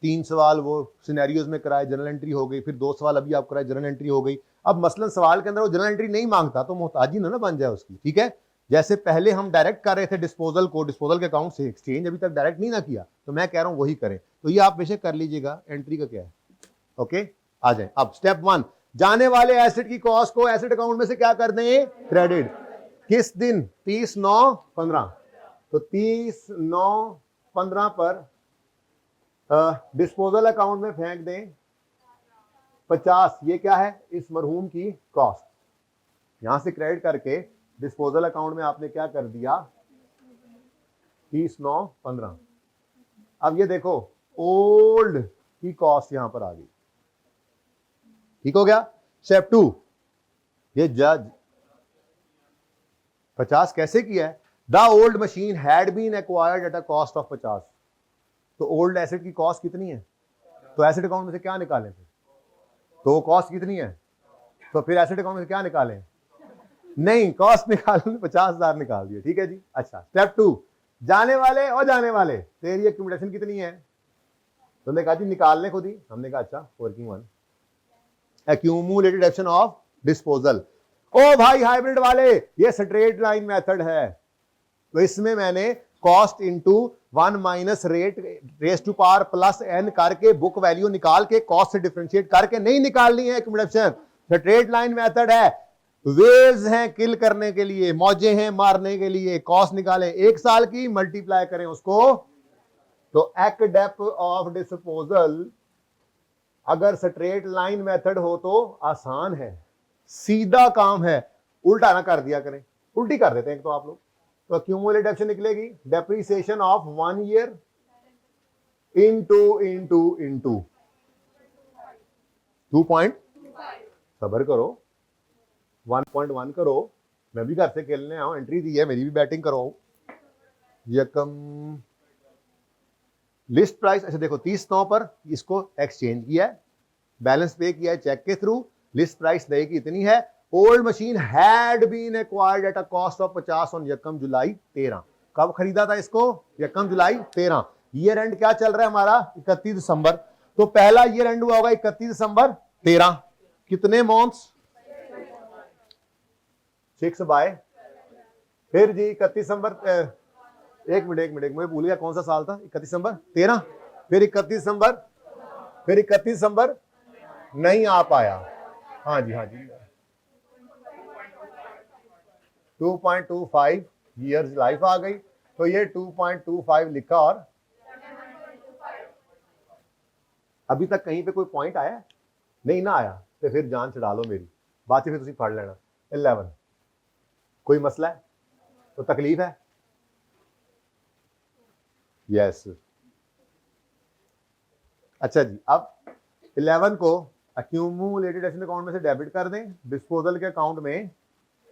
3 सवाल वो सिनेरियोज में कराए, जर्नल एंट्री हो गई, फिर 2 सवाल अभी आप कराए, जर्नल एंट्री हो गई। अब मसलन सवाल के अंदर वो जर्नल एंट्री नहीं मांगता तो मोहताजी ना बन जाए उसकी। ठीक है, जैसे पहले हम डायरेक्ट कर रहे थे डिस्पोजल को, डिस्पोजल के अकाउंट से एक्सचेंज अभी तक डायरेक्ट नहीं ना किया, तो मैं कह रहा हूं वही करें। तो ये आप बेशक कर लीजिएगा, एंट्री का क्या है। ओके, आ जाए अब स्टेप 1, जाने वाले एसेट की कॉस्ट को एसेट अकाउंट में से क्या कर दें, क्रेडिट। किस दिन, 30/9/15। तो 30/9/15 पर डिस्पोजल अकाउंट में फेंक दें 50। ये क्या है, इस मरहूम की कॉस्ट। यहां से क्रेडिट करके डिस्पोजल अकाउंट में आपने क्या कर दिया, 30/9/15। अब ये देखो ओल्ड की कॉस्ट यहां पर आ गई। ठीक हो गया। स्टेप 2, ये जज 50 कैसे किया है, the old machine had been acquired at a cost of 50। तो ओल्ड एसेट की कॉस्ट कितनी है, तो एसेट अकाउंट में से क्या निकालें फिर, तो वो कॉस्ट कितनी है, तो फिर एसेट अकाउंट में से क्या निकालें, नहीं कॉस्ट निकालने 50,000 निकाल दिए। ठीक है जी। अच्छा, स्टेप 2, जाने वाले और जाने वाले, तेरी एक्यूमुलेशन कितनी है, तो हमने कहा जी निकालने खुद ही। हमने कहा अच्छा, working one, accumulated action of disposal. ओ भाई हाइब्रिड वाले, ये स्ट्रेट लाइन मेथड है, तो इसमें मैंने cost into 1 minus rate raise to power plus n करके बुक वैल्यू निकाल के कॉस्ट से डिफरेंशिएट करके नहीं निकालनी है एक्यूमुलेशन। स्ट्रेट लाइन मेथड है, वेव्स हैं किल करने के लिए, मौजे हैं मारने के लिए। कॉस्ट निकालें 1 साल की, मल्टीप्लाई करें उसको, तो एक्ट डेप ऑफ डिस्पोजल अगर स्ट्रेट लाइन मेथड हो तो आसान है, सीधा काम है, उल्टा ना कर दिया करें। उल्टी कर देते हैं तो आप लोग, तो अक्यूमुलेटेड एक्शन निकलेगी depreciation of 1 year into 2 point, सबर करो, 1.1 करो, मैं भी घर से खेलने आऊं, एंट्री दी है, मेरी भी बैटिंग करो। यकम लिस्ट प्राइस, अच्छा देखो 30/9 पर इसको एक्सचेंज किया है, बैलेंस पे किया है चेक के थ्रू, लिस्ट प्राइस देगी इतनी है। Old machine had been acquired at a cost of 50 on यकम जुलाई 13। कब खरीदा था इसको, यकम जुलाई 13। ईयर एंड क्या चल रहा है हमारा, 31 दिसंबर। तो पहला ईयर एंड हुआ होगा 31 दिसंबर 13। कितने मंथ्स, 6 बाय, फिर जी 31 दिसंबर, एक मिनट मैं भूल गया कौन सा साल था, 31 दिसंबर 13, फिर 31 दिसंबर, फिर 31 दिसंबर नहीं आ पाया, हाँ जी 2.25 ईयर्स लाइफ आ गई, तो ये 2.25 लिखा, और अभी तक कहीं पे कोई पॉइंट आया नहीं ना आया, तो फिर जान चढ़ा लो मेरी बातें, फिर तुम पढ़ लेना। 11 कोई मसला है तो तकलीफ है, यस अच्छा जी। अब 11 को एक्यूमुलेटेड एक्शन अकाउंट में से डेबिट कर दें, डिस्पोजल के अकाउंट में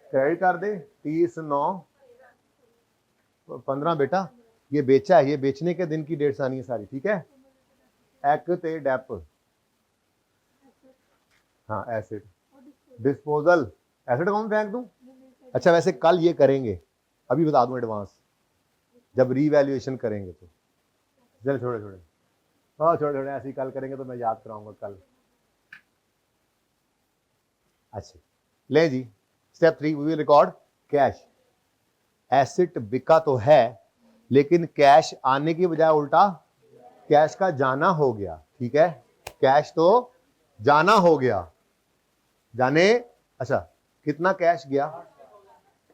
क्रेडिट कर दें। 30/9/15 बेटा ये बेचा है, ये बेचने के दिन की डेट्स आनी है सारी, ठीक है। एक ते डेप हाँ एसिड डिस्पोजल, एसिड अकाउंट फेंक दूं? अच्छा वैसे कल ये करेंगे, अभी बता दूं एडवांस, जब रीवैल्यूएशन करेंगे तो चल छोड़े छोड़े, हाँ छोड़े छोड़े, ऐसे ही कल करेंगे तो मैं याद कराऊंगा कल। अच्छा ले जी, step 3 we will record cash. Asset बिका तो है लेकिन कैश आने की बजाय उल्टा कैश का जाना हो गया, ठीक है, कैश तो जाना हो गया, जाने, अच्छा कितना कैश गया?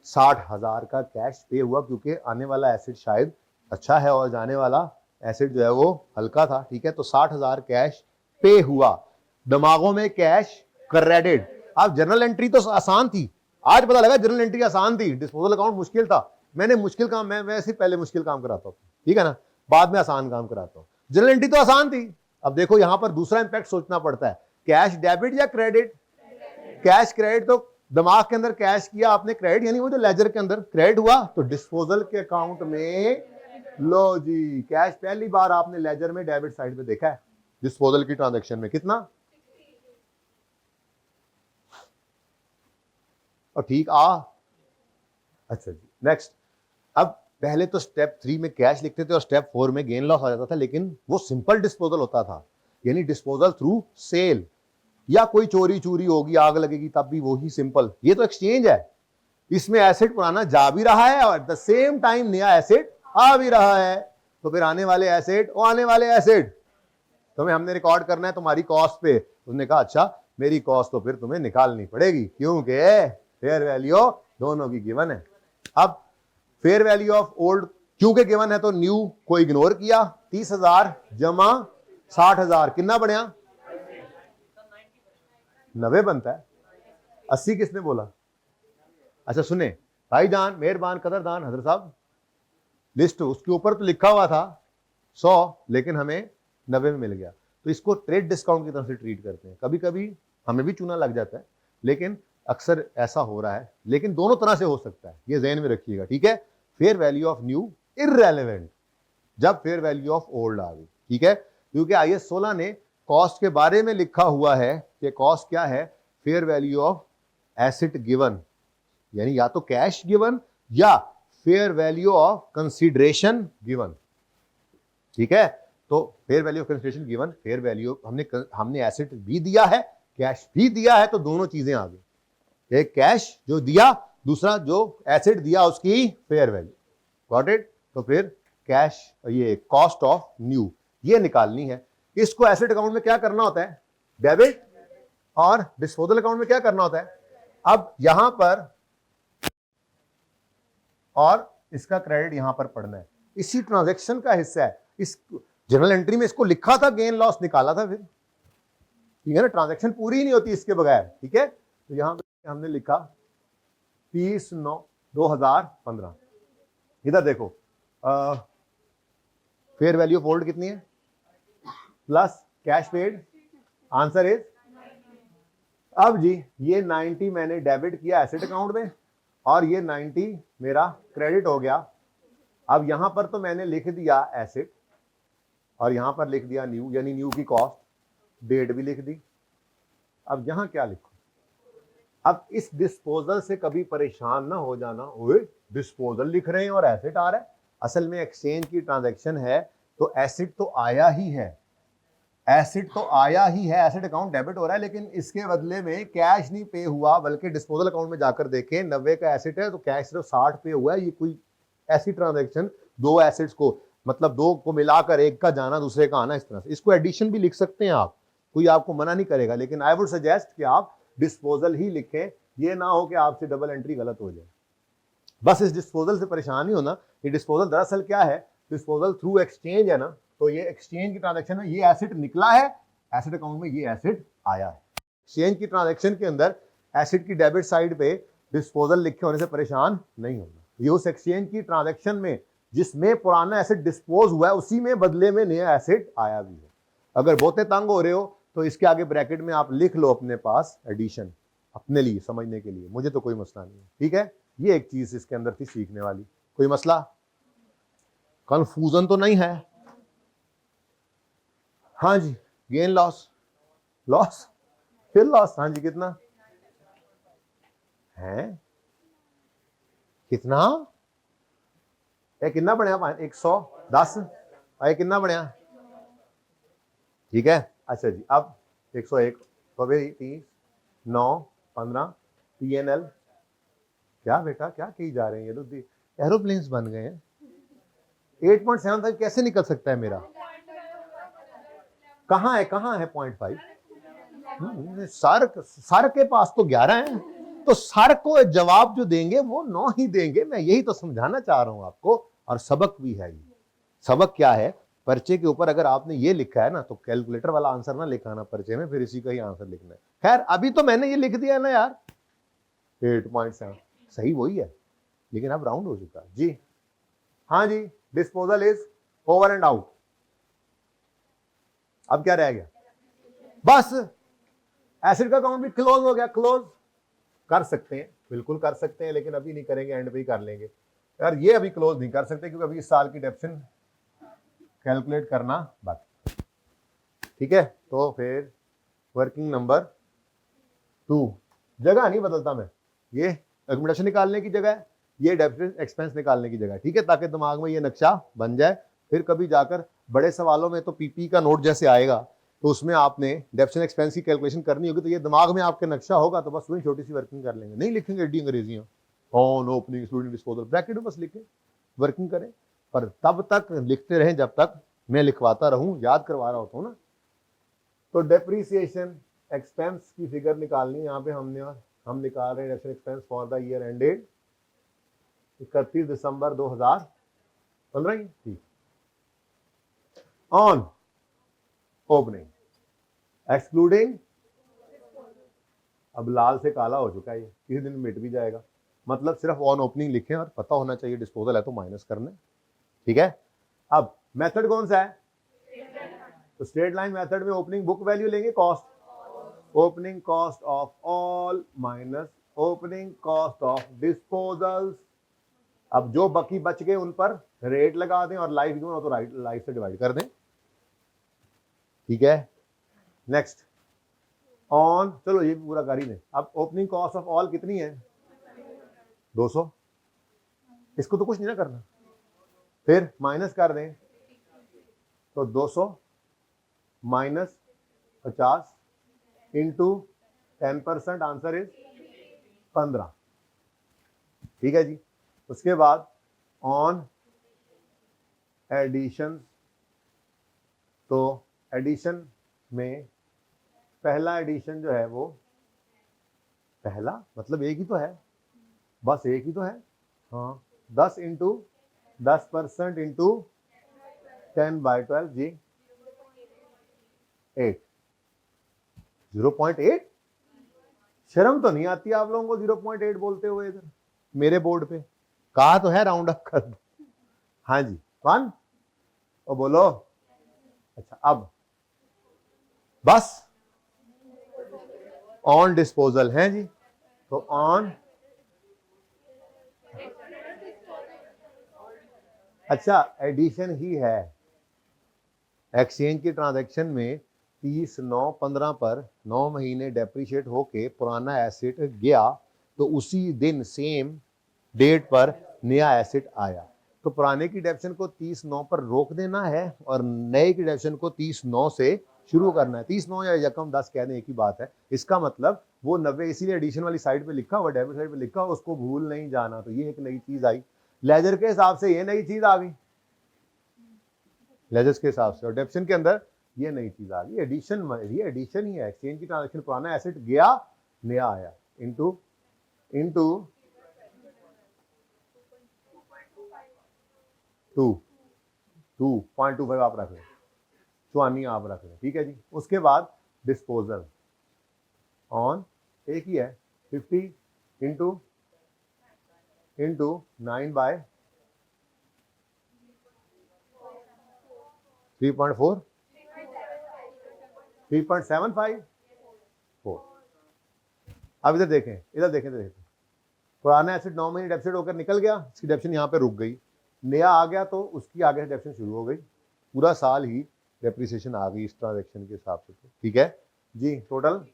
60,000 का कैश पे हुआ क्योंकि आने वाला एसेट शायद अच्छा है और जाने वाला एसेट जो है वो हल्का था, ठीक है, तो 60,000 कैश पे हुआ, दिमागों में कैश क्रेडिट। अब जर्नल एंट्री तो आसान थी, आज पता लगा जर्नल एंट्री आसान थी, डिस्पोजल अकाउंट मुश्किल था। मैंने मुश्किल काम, मैं वैसे पहले मुश्किल काम कराता हूँ, ठीक है ना, बाद में आसान काम कराता हूँ। जर्नल एंट्री तो आसान थी। अब देखो यहां पर दूसरा इंपैक्ट सोचना पड़ता है, कैश डेबिट या क्रेडिट? कैश क्रेडिट, तो दिमाग के अंदर कैश किया आपने क्रेडिट, यानी वो जो लेजर के अंदर क्रेडिट हुआ तो डिस्पोजल के अकाउंट में, लो जी कैश पहली बार आपने लेजर में डेबिट साइड पे देखा है डिस्पोजल की ट्रांजैक्शन में, कितना? और ठीक अच्छा जी नेक्स्ट। अब पहले तो स्टेप 3 में कैश लिखते थे और स्टेप 4 में गेन लॉस आ जाता था, लेकिन वो सिंपल डिस्पोजल होता था, यानी डिस्पोजल थ्रू सेल, या कोई चोरी चोरी होगी आग लगेगी तब भी वही सिंपल। ये तो एक्सचेंज है, इसमें एसेट पुराना जा भी रहा है और एट द सेम टाइम नया एसेट आ भी रहा है, तो फिर आने वाले एसेट और आने वाले एसेट तुम्हें हमने रिकॉर्ड करना है तुम्हारी कॉस्ट पे। उसने कहा अच्छा मेरी कॉस्ट तो फिर तुम्हें निकालनी पड़ेगी क्योंकि फेयर वैल्यू दोनों की गिवन है। अब फेयर वैल्यू ऑफ ओल्ड क्योंकि गिवन है तो न्यू को इग्नोर किया, 30,000 जमा 60,000 कितना बढ़िया? 90 बनता है, 80 किसने बोला? अच्छा सुने भाईजान, मेहरबान, कदरदान, हजरत साहब, लिस्ट उसके ऊपर तो लिखा हुआ था 100 लेकिन हमें 90 में मिल गया, तो इसको ट्रेड डिस्काउंट की तरफ से ट्रीट करते हैं। कभी कभी हमें भी चूना लग जाता है लेकिन अक्सर ऐसा हो रहा है, लेकिन दोनों तरह से हो सकता है, ये ज़हन में रखिएगा, ठीक है। Fair value of new irrelevant जब फेयर वैल्यू ऑफ ओल्ड आ गई, ठीक है, क्योंकि IAS 16 ने कॉस्ट के बारे में लिखा हुआ है कि कॉस्ट क्या है? Fair value of asset given, यानी या तो कैश गिवन या fair value of consideration given, ठीक है। तो fair value of consideration given, fair value हमने एसेट भी दिया है कैश भी दिया है, तो दोनों चीजें आ गई, एक कैश जो दिया, दूसरा जो एसेट दिया उसकी फेयर वैल्यू, गॉट इट। तो फिर कैश, ये कॉस्ट ऑफ न्यू ये निकालनी है। इसको एसेट अकाउंट में क्या करना होता है? डेबिट, और डिस्पोजल अकाउंट में क्या करना होता है? अब यहां पर और इसका क्रेडिट यहां पर पड़ना है, इसी ट्रांजैक्शन का हिस्सा है। इस जर्नल एंट्री में इसको लिखा था, गेन लॉस निकाला था फिर, ठीक है ना, ट्रांजैक्शन पूरी नहीं होती इसके बगैर, ठीक है। तो यहां पे हमने लिखा 30/9/2015। इधर देखो फेयर वैल्यू ऑफ ओल्ड कितनी है plus cash paid, answer is, अब जी ये 90 मैंने डेबिट किया एसेट अकाउंट में और ये 90 मेरा क्रेडिट हो गया। अब यहां पर तो मैंने लिख दिया एसेट और यहां पर लिख दिया न्यू, यानी न्यू की कॉस्ट, डेट भी लिख दी। अब यहां क्या लिखूं? अब इस डिस्पोजल से कभी परेशान ना हो जाना, ओए डिस्पोजल लिख रहे हैं और एसेट आ रहा है, असल में एक्सचेंज की ट्रांजैक्शन है तो एसेट तो आया ही है, एसेट तो आया ही है, एसेट अकाउंट डेबिट हो रहा है, लेकिन इसके बदले में कैश नहीं पे हुआ, बल्कि डिस्पोजल अकाउंट में जाकर देखें 90 का एसेट है तो कैश सिर्फ 60 पे हुआ है। ये कोई ऐसी ट्रांजैक्शन दो एसेट्स को, मतलब दो को मिलाकर एक का जाना दूसरे का आना, इस तरह से इसको एडिशन भी लिख सकते हैं आप, कोई आपको मना नहीं करेगा, लेकिन आई वुड सजेस्ट कि आप डिस्पोजल ही लिखें, ये ना हो कि आपसे डबल एंट्री गलत हो जाए। बस इस डिस्पोजल से परेशान नहीं होना। ये डिस्पोजल दरअसल क्या है? डिस्पोजल थ्रू एक्सचेंज है ना, तो ये एक्सचेंज की ट्रांजैक्शन में ये एसेट निकला है, एसेट अकाउंट में ये एसेट आया है। एक्सचेंज की ट्रांजैक्शन के अंदर एसेट की डेबिट साइड पे डिस्पोजल लिखे होने से परेशान नहीं होना। ये उस एक्सचेंज की ट्रांजैक्शन में जिसमें पुराना एसेट डिस्पोज हुआ है उसी में बदले में नया एसेट आया भी है। अगर बहुते तंग हो रहे हो तो इसके आगे ब्रैकेट में आप लिख लो अपने पास एडिशन, अपने लिए समझने के लिए, मुझे तो कोई मसला नहीं है, ठीक है। ये एक चीज इसके अंदर थी सीखने वाली, कोई मसला कंफ्यूजन तो नहीं है? हाँ जी, गेन लॉस, लॉस फिर लॉस। हाँ जी, कितना है, कितना ये कितना बनया 110, ये कितना बनया, ठीक है। अच्छा जी, अब 101 तो भी 30 9 15 PNL। क्या बेटा क्या कही जा रहे हैं, ये तो एरोप्लेन्स बन गए हैं। 8.75 कैसे निकल सकता है मेरा, कहाँ है 0.5, सर के पास तो 11 है, तो सर को जवाब जो देंगे वो 9 ही देंगे। मैं यही तो समझाना चाह रहा हूं आपको, और सबक भी है ये। सबक क्या है, पर्चे के ऊपर अगर आपने ये लिखा है ना तो कैलकुलेटर वाला आंसर ना लिखाना पर्चे में, फिर इसी का ही आंसर लिखना है। खैर अभी तो मैंने ये लिख दिया है ना यार, 8.7 सही वही है, लेकिन अब राउंड हो चुका है जी। हाँ जी, disposal is over and out. अब क्या रह गया, बस एसिड का अकाउंट भी क्लोज हो गया। क्लोज कर सकते हैं, बिल्कुल कर सकते हैं, लेकिन अभी नहीं करेंगे, एंड पे ही कर लेंगे यार। ये अभी क्लोज नहीं कर सकते क्योंकि अभी इस साल की डेप्शन कैलकुलेट करना बाकी, ठीक है। तो फिर वर्किंग नंबर 2, जगह नहीं बदलता मैं, ये एकोमोडेशन निकालने की जगह है, ये डेप्शन एक्सपेंस निकालने की जगह है, ठीक है, ताकि दिमाग में ये नक्शा बन जाए। फिर कभी जाकर बड़े सवालों में तो पीपी का नोट जैसे आएगा तो उसमें आपने डेप्शन एक्सपेंस की कैलकुलेशन करनी होगी, तो ये दिमाग में आपके नक्शा होगा, तो बस वही छोटी सी वर्किंग कर लेंगे, नहीं लिखेंगे एडी अंग्रेजियां, on opening excluding disposal, bracket में बस लिखें, वर्किंग करें। पर तब तक लिखते रहें जब तक मैं लिखवाता रहूं, याद करवा रहा होता हूं ना। तो डेप्रीसिएशन एक्सपेंस की फिगर निकालनी यहाँ पे हमने, और हम निकाल रहे हैं डेप्शन expense for the year ended 31 दिसंबर 2015 ही, ठीक। ऑन ओपनिंग एक्सक्लूडिंग, अब लाल से काला हो चुका है, ये किसी दिन मिट भी जाएगा, मतलब सिर्फ ऑन ओपनिंग लिखें और पता होना चाहिए डिस्पोजल है तो माइनस करना, ठीक है। अब मेथड कौन सा है, तो स्ट्रेट लाइन मेथड में ओपनिंग बुक वैल्यू लेंगे, cost, opening cost of all minus opening cost of disposals. अब जो बाकी बच गए उन पर रेट लगा दें, और लाइफ क्यों हो तो राइट लाइफ से डिवाइड कर दें, ठीक है। नेक्स्ट ऑन, चलो ये भी पूरा कर ही दें। अब ओपनिंग कॉस्ट ऑफ ऑल कितनी है, 200, इसको तो कुछ नहीं ना करना, फिर माइनस कर दें, तो 200 माइनस 50 इंटू 10%, आंसर इज 15, ठीक है जी। उसके बाद ऑन एडिशन, तो एडिशन में पहला एडिशन जो है वो, पहला मतलब एक ही तो है, बस एक ही तो है, हाँ, 10 इंटू 10% इंटू 10/12 जी, 8, 0.8। शर्म तो नहीं आती आप लोगों को 0.8 बोलते हुए इधर मेरे बोर्ड पे, कहा तो है राउंड अप कर दो। हाँ जी 1, और बोलो। अच्छा अब बस ऑन डिस्पोजल है जी, तो ऑन, अच्छा एडिशन ही है, एक्सचेंज की ट्रांजैक्शन में 30/9/15 पर 9 महीने डेप्रीशिएट होके पुराना एसेट गया, तो उसी दिन सेम डेट पर नया एसेट आया, तो पुराने की डेप्शन को 30/9 पर रोक देना है और नए की डेप्शन को 30/9 से शुरू करना है। 30/9 या यकम 10 कह दें एक ही बात है, इसका मतलब वो 90 इसीलिए एडिशन वाली साइड पे लिखा हुआ, डेबिट साइड पे लिखा हुआ, उसको भूल नहीं जाना। तो ये एक नई चीज आई लेजर के हिसाब से, ये नई चीज आ गई लेजर्स के हिसाब से, और डेप्शन के अंदर ये नई चीज आ गई एडिशन। ये एडिशन ही है, एक्सचेंज की ट्रांजेक्शन, पुराना एसेट गया नया आया, इंटू 2.25 आप रख लें, 54 आप रख लें, ठीक है जी। उसके बाद डिस्पोजल ऑन एक ही है, 50 इंटू 9/3.4 3.75 4। अब इधर देखें, इधर देखें, पुराना एसेट 9 महीने डेप्सिट होकर निकल गया, इसकी डेप्शन यहाँ पे रुक गई, नया आ गया तो उसकी आगे से डेप्शन शुरू हो गई, पूरा साल ही डेप्रिसिएशन आ गई इस ट्रांजेक्शन के हिसाब से, ठीक है जी। Total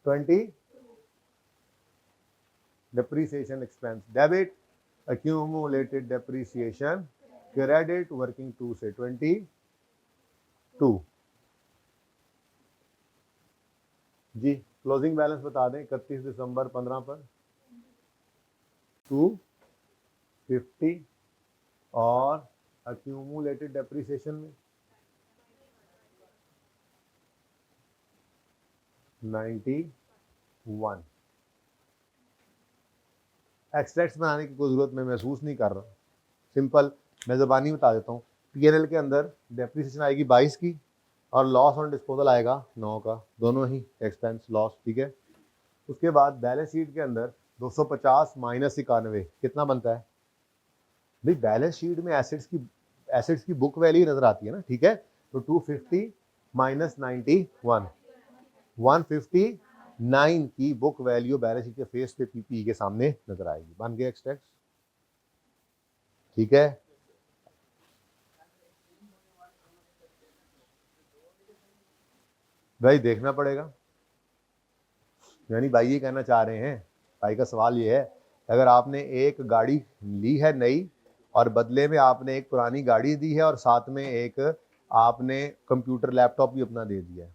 20 depreciation expense, debit accumulated depreciation, credit working 2 से 22 जी। क्लोजिंग बैलेंस बता दें 31 दिसंबर 15 पर 250 और accumulated depreciation में 91। एक्सट्रैक्ट्स बनाने की कोई ज़रूरत मैं महसूस नहीं कर रहा, सिंपल मैं ज़बानी बता देता हूँ। पीएनएल के अंदर डेप्रिसिएशन आएगी 22 की और लॉस ऑन डिस्पोजल आएगा 9 का, दोनों ही एक्सपेंस लॉस, ठीक है। उसके बाद बैलेंस शीट के अंदर 250 माइनस 91 कितना बनता है भाई? बैलेंस शीट में एसेट्स की बुक वैल्यू नजर आती है ना, ठीक है। तो 250 माइनस 91 159 की बुक वैल्यू बैलेंस शीट के फेस पे पीपी के सामने नजर आएगी। बन गया एक्सट्रैक्ट, ठीक है। भाई देखना पड़ेगा, यानी भाई ये कहना चाह रहे हैं, भाई का सवाल ये है, अगर आपने एक गाड़ी ली है नई और बदले में आपने एक पुरानी गाड़ी दी है और साथ में एक आपने कंप्यूटर लैपटॉप भी अपना दे दिया है,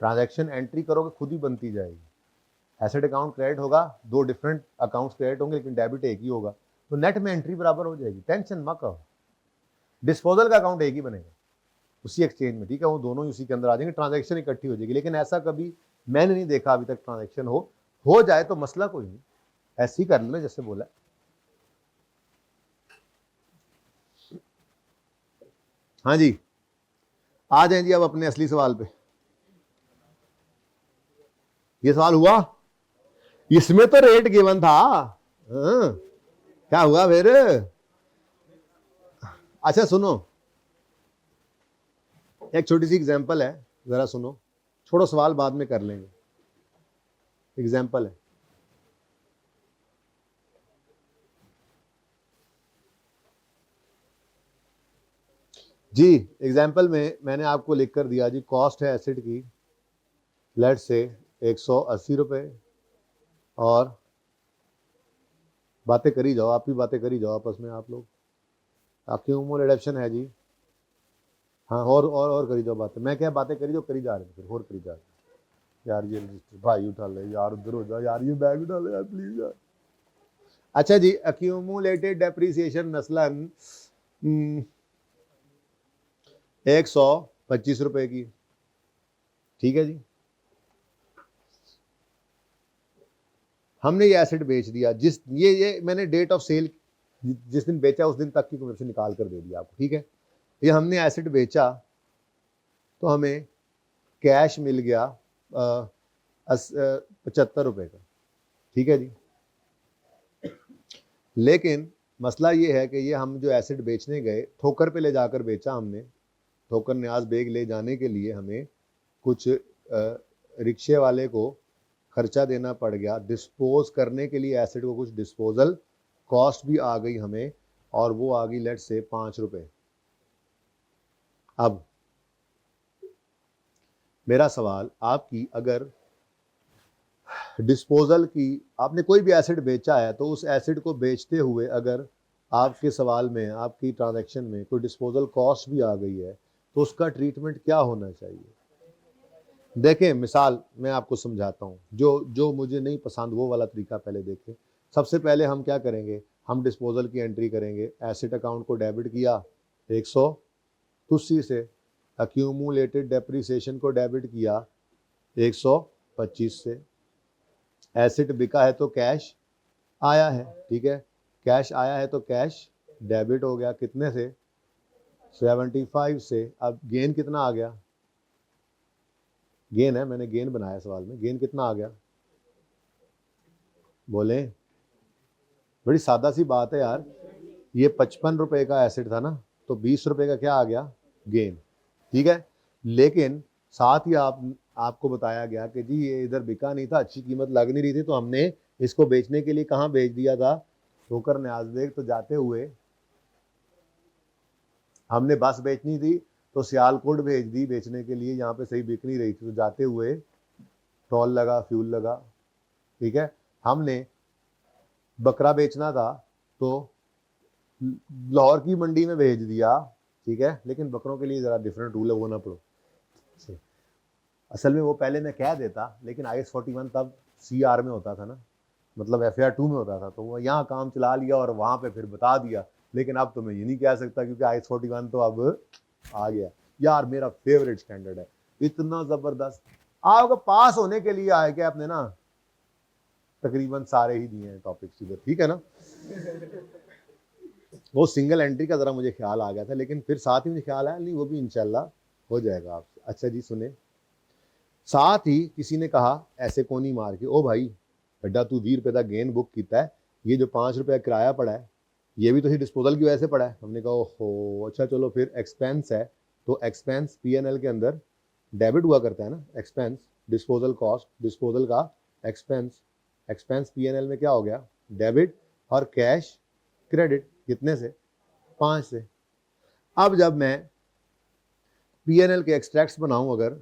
ट्रांजैक्शन एंट्री करोगे खुद ही बनती जाएगी। एसेट अकाउंट क्रेडिट होगा, दो डिफरेंट अकाउंट्स क्रेडिट होंगे लेकिन डेबिट एक ही होगा, तो नेट में एंट्री बराबर हो जाएगी, टेंशन मत करो। डिस्पोजल का अकाउंट एक ही बनेगा उसी एक्सचेंज में, ठीक है, वो दोनों ही उसी के अंदर आ जाएंगे, ट्रांजैक्शन इकट्ठी हो जाएगी। लेकिन ऐसा कभी मैंने नहीं देखा अभी तक ट्रांजैक्शन हो जाए तो मसला कोई नहीं, ऐसे ही कर लेना जैसे बोला। हाँ जी, आ जाए जी अब अपने असली सवाल पे। ये सवाल हुआ, इसमें तो रेट गिवन था। क्या हुआ फिर? अच्छा सुनो, एक छोटी सी एग्जांपल है, जरा सुनो, छोड़ो सवाल बाद में कर लेंगे, एग्जांपल है। जी एग्जांपल में मैंने आपको लिख कर दिया जी, कॉस्ट है एसिड की लेट से 180 रुपये, और बातें करी जाओ, आप भी बातें करी जाओ आपस में आप लोग, आपकी उम्र रिडक्शन है जी। हाँ और करी जाओ बातें, मैं क्या बातें करी जाओ, करी जा रहे थे फिर और करी जा रहे यार। ये रजिस्टर भाई उठा ले यार, उधर हो जाओ यार, ये बैग उठा ले यार प्लीज यार। अच्छा जी, अक्यूमुलेटेड डेप्रीसिएशन मसलन 125 रुपए की, ठीक है जी। हमने ये एसेट बेच दिया, जिस ये मैंने डेट ऑफ सेल जिस दिन बेचा उस दिन तक की कमीशन निकाल कर दे दिया आपको, ठीक है। ये हमने एसेट बेचा तो हमें कैश मिल गया 75 रुपए का, ठीक है जी। लेकिन मसला ये है कि ये हम जो एसेट बेचने गए, ठोकर पे ले जाकर बेचा हमने, ठोकर न्याज बेग ले जाने के लिए हमें कुछ रिक्शे वाले को खर्चा देना पड़ गया, डिस्पोज करने के लिए एसेट को कुछ डिस्पोजल कॉस्ट भी आ गई हमें, और वो आ गई लेट से 5 रुपए। अब मेरा सवाल आपकी, अगर डिस्पोजल की आपने कोई भी एसेट बेचा है तो उस एसेट को बेचते हुए अगर आपके सवाल में, आपकी ट्रांजैक्शन में कोई डिस्पोजल कॉस्ट भी आ गई है तो उसका ट्रीटमेंट क्या होना चाहिए? देखें मिसाल मैं आपको समझाता हूँ, जो मुझे नहीं पसंद वो वाला तरीका पहले देखें। सबसे पहले हम क्या करेंगे, हम डिस्पोजल की एंट्री करेंगे, एसेट अकाउंट को डेबिट किया 180 से, अक्यूमुलेटेड डेप्रिसिएशन को डेबिट किया 125 से, एसेट बिका है तो कैश आया है, ठीक है, कैश आया है तो कैश डेबिट हो गया, कितने से? 75 से। अब गेन कितना आ गया? गेन है, मैंने गेन बनाया सवाल में, गेन कितना आ गया बोले? बड़ी सादा सी बात है यार, ये 55 रुपए का एसेट था ना, तो 20 रुपए का क्या आ गया? गेन, ठीक है। लेकिन साथ ही आपको बताया गया कि जी ये इधर बिका नहीं था, अच्छी कीमत लग नहीं रही थी, तो हमने इसको बेचने के लिए कहाँ बेच दिया था? ठोकर न्याज बेग। तो जाते हुए हमने बस बेचनी थी तो सियालकोट भेज दी बेचने के लिए, यहाँ पे सही बिक नहीं रही थी, तो जाते हुए टोल लगा, फ्यूल लगा, ठीक है। हमने बकरा बेचना था तो लाहौर की मंडी में भेज दिया, ठीक है, लेकिन बकरों के लिए ज़रा डिफरेंट रूल है, वो ना पढ़ो। असल में वो पहले मैं कह देता, लेकिन IS-41 तब CR में होता था ना, मतलब FAR 2 में होता था, तो वो यहाँ काम चला लिया और वहाँ पे फिर बता दिया। लेकिन अब तो मैं ये नहीं कह सकता क्योंकि IS-41 तो अब आ गया। यार मेरा फेवरेट स्टैंडर्ड है, इतना ज़बरदस्त। आपको पास होने के लिए आए क्या आपने ना, तकरीबन सारे ही दिए हैं टॉपिक्स इधर, ठीक है ना। वो सिंगल एंट्री का ज़रा मुझे ख्याल आ गया था, लेकिन फिर साथ ही मुझे ख्याल आया नहीं, वो भी इंशाल्लाह हो जाएगा आपसे। अच्छा जी सुने, साथ ही किसी ने कहा ऐसे कोनी मार के, ओ भाई बेटा तू 20 रुपये का गेन बुक किया है, ये जो 5 रुपये किराया पड़ा है ये भी तो डिस्पोजल की वजह से पड़ा है। हमने कहा ओहो अच्छा चलो फिर एक्सपेंस है, तो एक्सपेंस P&L के अंदर डेबिट हुआ करता है ना, एक्सपेंस डिस्पोजल कॉस्ट, डिस्पोजल का एक्सपेंस, एक्सपेंस P&L में क्या हो गया, डेबिट, और कैश क्रेडिट, कितने से, 5 से। अब जब मैं P&L के एक्सट्रैक्ट्स बनाऊं अगर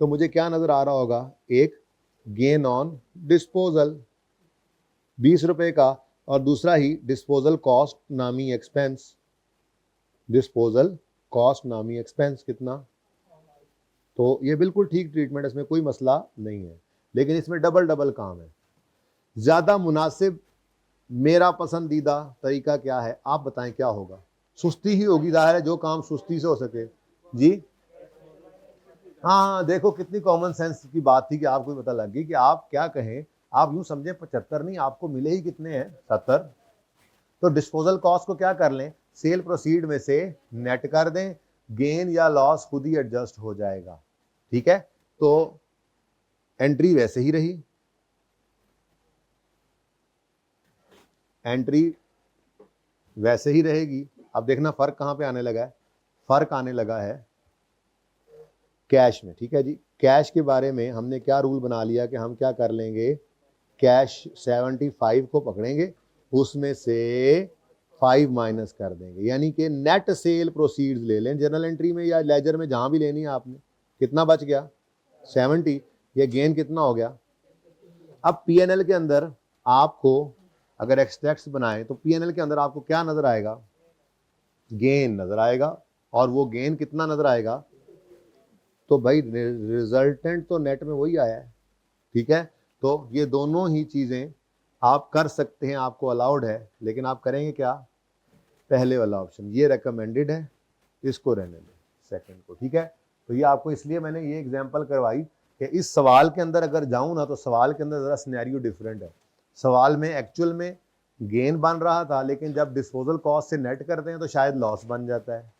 तो मुझे क्या नजर आ रहा होगा, एक गेन ऑन डिस्पोजल 20 रुपए का, और दूसरा ही डिस्पोजल कॉस्ट नामी एक्सपेंस, डिस्पोजल कॉस्ट नामी एक्सपेंस कितना। तो ये बिल्कुल ठीक ट्रीटमेंट है, इसमें कोई मसला नहीं है, लेकिन इसमें डबल डबल काम है। ज़्यादा मुनासिब मेरा पसंदीदा तरीका क्या है, आप बताएं क्या होगा। सुस्ती ही होगी, जाहिर है जो काम सुस्ती से हो सके। जी हाँ, देखो कितनी कॉमन सेंस की बात थी कि आपको पता लग गई कि आप क्या कहें। आप यूं समझे 75 नहीं, आपको मिले ही कितने हैं, 70। तो डिस्पोजल कॉस्ट को क्या कर लें, सेल प्रोसीड में से नेट कर दें, गेन या लॉस खुद ही एडजस्ट हो जाएगा, ठीक है। तो एंट्री वैसे ही रही, एंट्री वैसे ही रहेगी। अब देखना फर्क कहां पे आने लगा है, फर्क आने लगा है कैश में, ठीक है जी। कैश के बारे में हमने क्या रूल बना लिया कि हम क्या कर लेंगे, कैश 75 को पकड़ेंगे, उसमें से 5 माइनस कर देंगे, यानी कि नेट सेल प्रोसीड्स ले लें जर्नल एंट्री में या लेजर में, जहां भी लेनी है आपने। कितना बच गया, 70। ये गेन कितना हो गया। अब P&L के अंदर आपको अगर एक्सट्रैक्ट्स बनाए तो P&L के अंदर आपको क्या नजर आएगा, गेन नजर आएगा, और वो गेन कितना नजर आएगा, तो भाई रिजल्टेंट तो नेट में वही आया है, ठीक है। तो ये दोनों ही चीजें आप कर सकते हैं, आपको अलाउड है, लेकिन आप करेंगे क्या, पहले वाला ऑप्शन ये रेकमेंडेड है, इसको रहने दें सेकंड को, ठीक है। तो ये आपको इसलिए मैंने ये एग्जांपल करवाई कि इस सवाल के अंदर अगर जाऊं ना, तो सवाल के अंदर जरा सिनेरियो डिफरेंट है। सवाल में एक्चुअल में गेन बन रहा था, लेकिन जब डिस्पोजल कॉस्ट से नेट करते हैं तो शायद लॉस बन जाता है।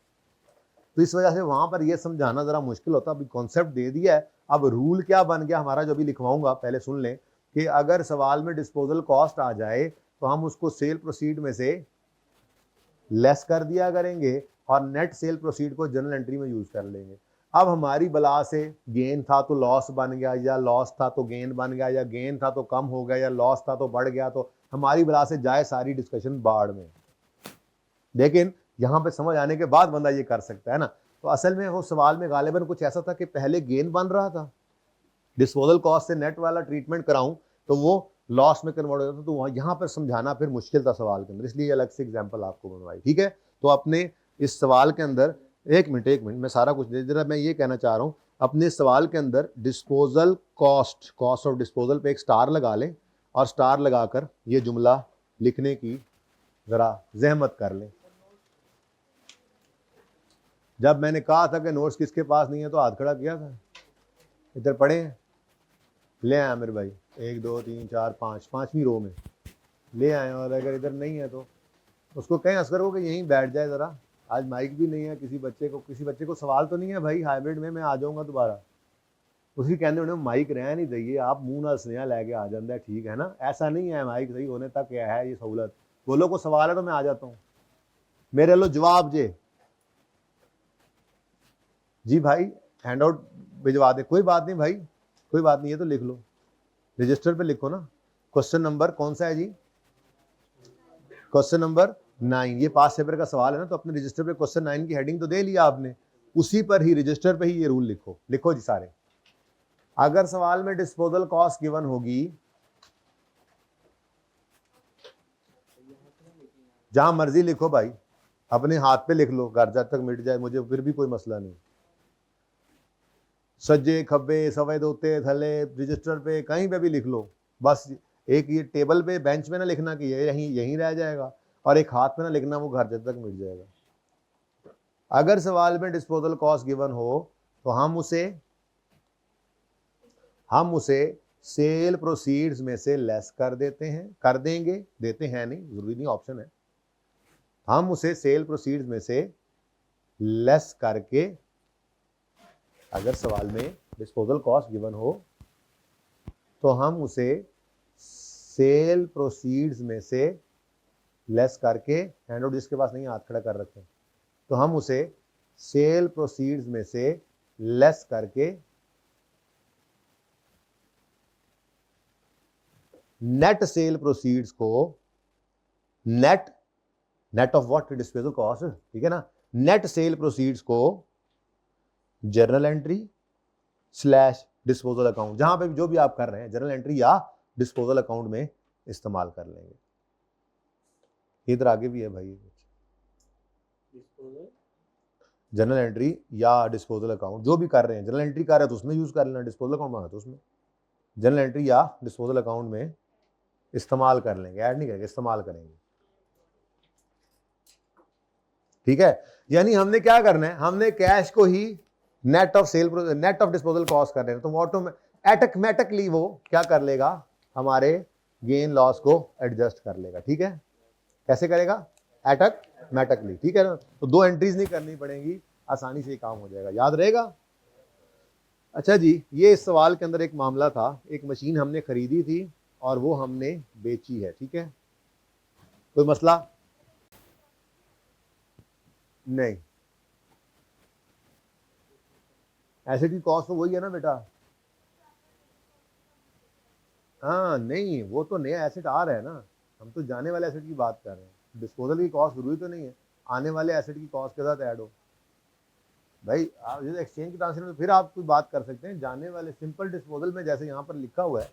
तो इस वजह से वहां पर यह समझाना जरा मुश्किल होता है। अभी कॉन्सेप्ट दे दिया है, अब रूल क्या बन गया हमारा जो भी लिखवाऊंगा, पहले सुन लें कि अगर सवाल में डिस्पोजल कॉस्ट आ जाए तो हम उसको सेल प्रोसीड में से लेस कर दिया करेंगे और नेट सेल प्रोसीड को जर्नल एंट्री में यूज कर लेंगे। अब हमारी बला से गेन था तो लॉस बन गया, या लॉस था तो गेन बन गया, या गेन था तो कम हो गया, या लॉस था तो बढ़ गया, तो हमारी बला से जाए सारी डिस्कशन बाढ़ में। लेकिन यहां पे समझ आने के बाद बंदा ये कर सकता है ना। तो असल में वो सवाल में गालिबन कुछ ऐसा था कि पहले गेन बन रहा था, डिस्पोजल कॉस्ट से नेट वाला ट्रीटमेंट कराऊं तो वो लॉस में कन्वर्ट हो जाता था। तो यहाँ पर समझाना फिर मुश्किल था सवाल के अंदर, इसलिए अलग से एग्जाम्पल आपको बनवाई, ठीक है। तो अपने इस सवाल के अंदर एक मिनट मैं सारा कुछ जरा मैं ये कहना चाह रहा हूँ, अपने सवाल के अंदर disposal cost, cost of disposal पे एक स्टार लगा लें, और स्टार लगाकर ये जुमला लिखने की जरा जहमत कर लें। जब मैंने कहा था कि नोट्स किसके पास नहीं है तो हाथ खड़ा किया था, इधर पढ़े हैं, ले आए आमिर भाई, 1 2 3 4 5, 5वीं रो में ले आए। और अगर इधर नहीं है तो उसको कहें असगर को कि यहीं बैठ जाए ज़रा, आज माइक भी नहीं है, किसी बच्चे को सवाल तो नहीं है भाई हाइब्रिड में, मैं आ जाऊँगा दोबारा। उसकी कहने उन्हें माइक रह नहीं दइए, आप मुँह ना स्नेहा लैके आ जाता है, ठीक है ना। ऐसा नहीं है, माइक सही होने तक क्या है ये सहूलत। बोलो को सवाल है तो मैं आ जाता हूँ, मेरे लो जवाब जे जी भाई, हैंड आउट भिजवा दे, कोई बात नहीं भाई, कोई बात नहीं है तो लिख लो, रजिस्टर पे लिखो ना। क्वेश्चन नंबर कौन सा है जी, क्वेश्चन नंबर 9। ये पास पेपर का सवाल है ना, तो अपने रजिस्टर पे क्वेश्चन 9 की हेडिंग तो दे लिया आपने, उसी पर ही रजिस्टर पे ही ये रूल लिखो। लिखो जी सारे, अगर सवाल में डिस्पोजल कॉस्ट गिवन होगी, जहां मर्जी लिखो भाई, अपने हाथ पे लिख लो, घर जब तक मिट जाए मुझे फिर भी कोई मसला नहीं। सज्जे खब्बे सवे दोते थले रजिस्टर पे कहीं पे भी लिख लो, बस एक ये टेबल पे बेंच पे ना लिखना कि ये यहीं यहीं रह जाएगा, और एक हाथ पे ना लिखना वो घर जब तक मिट जाएगा। अगर सवाल में डिस्पोजल कॉस्ट गिवन हो तो हम उसे सेल प्रोसीड्स में से लेस कर देते हैं, कर देंगे, देते हैं नहीं, जरूरी नहीं, ऑप्शन है। हम उसे सेल प्रोसीड्स में से लेस करके, अगर सवाल में डिस्पोजल कॉस्ट गिवन हो तो हम उसे सेल प्रोसीड्स में से लेस करके, हैंड आउट जिसके पास नहीं हाथ खड़ा कर रखे, तो हम उसे सेल प्रोसीड्स में से लेस करके नेट सेल प्रोसीड्स को, net of what, disposal cost, ठीक है ना, नेट सेल प्रोसीड्स को journal entry slash disposal account, जहां पे जो भी आप कर रहे हैं जर्नल एंट्री या डिस्पोजल अकाउंट में इस्तेमाल कर लेंगे। इधर आगे भी है भाई, जनरल एंट्री या डिस्पोजल अकाउंट जो भी कर रहे हैं, जनरल एंट्री कर रहे हैं तो उसमें यूज कर लेना, डिस्पोजल अकाउंट मांगा तो उसमें जनरल एंट्री या डिस्पोजल अकाउंट में इस्तेमाल कर लेंगे, ऐड नहीं करेंगे, इस्तेमाल करेंगे, ठीक है। यानी हमने क्या करना है, हमने कैश को ही नेट ऑफ डिस्पोजल कॉस्ट कर लेना, तो ऑटोमेटिकली वो क्या कर लेगा, हमारे गेन लॉस को एडजस्ट कर लेगा, ठीक है। कैसे करेगा, ऑटोमेटिकली, ठीक है ना। तो दो एंट्रीज नहीं करनी पड़ेंगी, आसानी से काम हो जाएगा, याद रहेगा। अच्छा जी, ये इस सवाल के अंदर एक मामला था, एक मशीन हमने खरीदी थी और वो हमने बेची है, ठीक है, कोई मसला नहीं। एसेट की कॉस्ट तो वही है ना बेटा, हाँ नहीं, वो तो नया एसेट आ रहा है ना, हम तो जाने वाले एसेट की बात कर रहे हैं, डिस्पोजल की कॉस्ट जरूरी तो नहीं है आने वाले एसेट की कॉस्ट के साथ ऐड हो। भाई आप जैसे एक्सचेंज की ट्रांजेक्शन में फिर आप कोई बात कर सकते हैं, जाने वाले सिंपल डिस्पोजल में जैसे यहाँ पर लिखा हुआ है,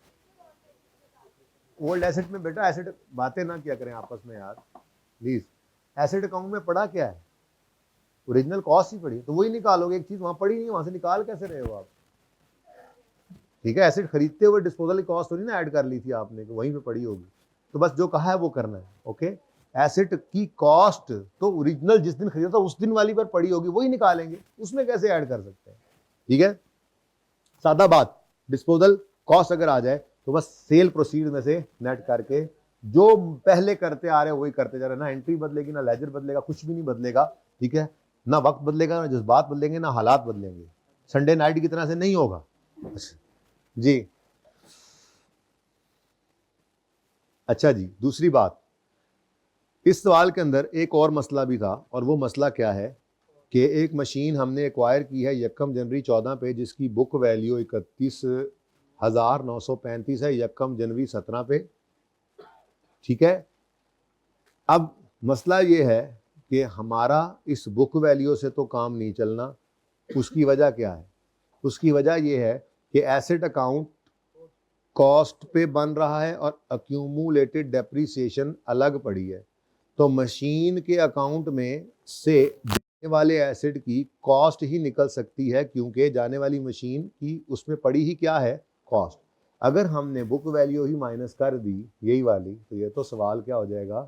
ओल्ड एसेट में बेटा, एसेट बातें ना किया करें आपस में यार प्लीज। एसेट अकाउंट में पड़ा क्या है, ओरिजिनल कॉस्ट ही पड़ी, तो वही निकालोगे, एक चीज वहां पड़ी नहीं, वहां से निकाल कैसे रहे हो आप, ठीक है। एसेट खरीदते हुए डिस्पोजल की कॉस्ट थोड़ी ना ऐड कर ली थी आपने कि वहीं पे पड़ी होगी, तो बस जो कहा है वो करना है, ओके। एसेट की कॉस्ट तो ओरिजिनल जिस दिन खरीदा था उस दिन वाली पर पड़ी होगी, वही निकालेंगे, उसमें कैसे ऐड कर सकते हैं, ठीक है, सादा बात। डिस्पोजल कॉस्ट अगर आ जाए तो बस सेल प्रोसीड में से नेट करके जो पहले करते आ रहे हैं वही करते जा रहे हैं, ना एंट्री बदलेगी, ना लेजर बदलेगा, कुछ भी नहीं बदलेगा, ठीक है, ना वक्त बदलेगा, ना जज्बात बदलेंगे, ना हालात बदलेंगे, संडे नाइट की तरह से नहीं होगा जी। अच्छा जी, दूसरी बात, इस सवाल के अंदर एक और मसला भी था, और वो मसला क्या है कि एक मशीन हमने एक्वायर की है 1 जनवरी 14 पे, जिसकी बुक वैल्यू 31,935 है 1 जनवरी 17 पे, ठीक है। अब मसला ये है कि हमारा इस बुक वैल्यू से तो काम नहीं चलना, उसकी वजह क्या है, उसकी वजह ये है कि एसेट अकाउंट कॉस्ट पे बन रहा है और अक्यूमुलेटेड डेप्रिसिएशन अलग पड़ी है, तो मशीन के अकाउंट में से जाने वाले एसेट की कॉस्ट ही निकल सकती है, क्योंकि जाने वाली मशीन की उसमें पड़ी ही क्या है, कॉस्ट। अगर हमने बुक वैल्यू ही माइनस कर दी यही वाली, तो ये तो सवाल क्या हो जाएगा।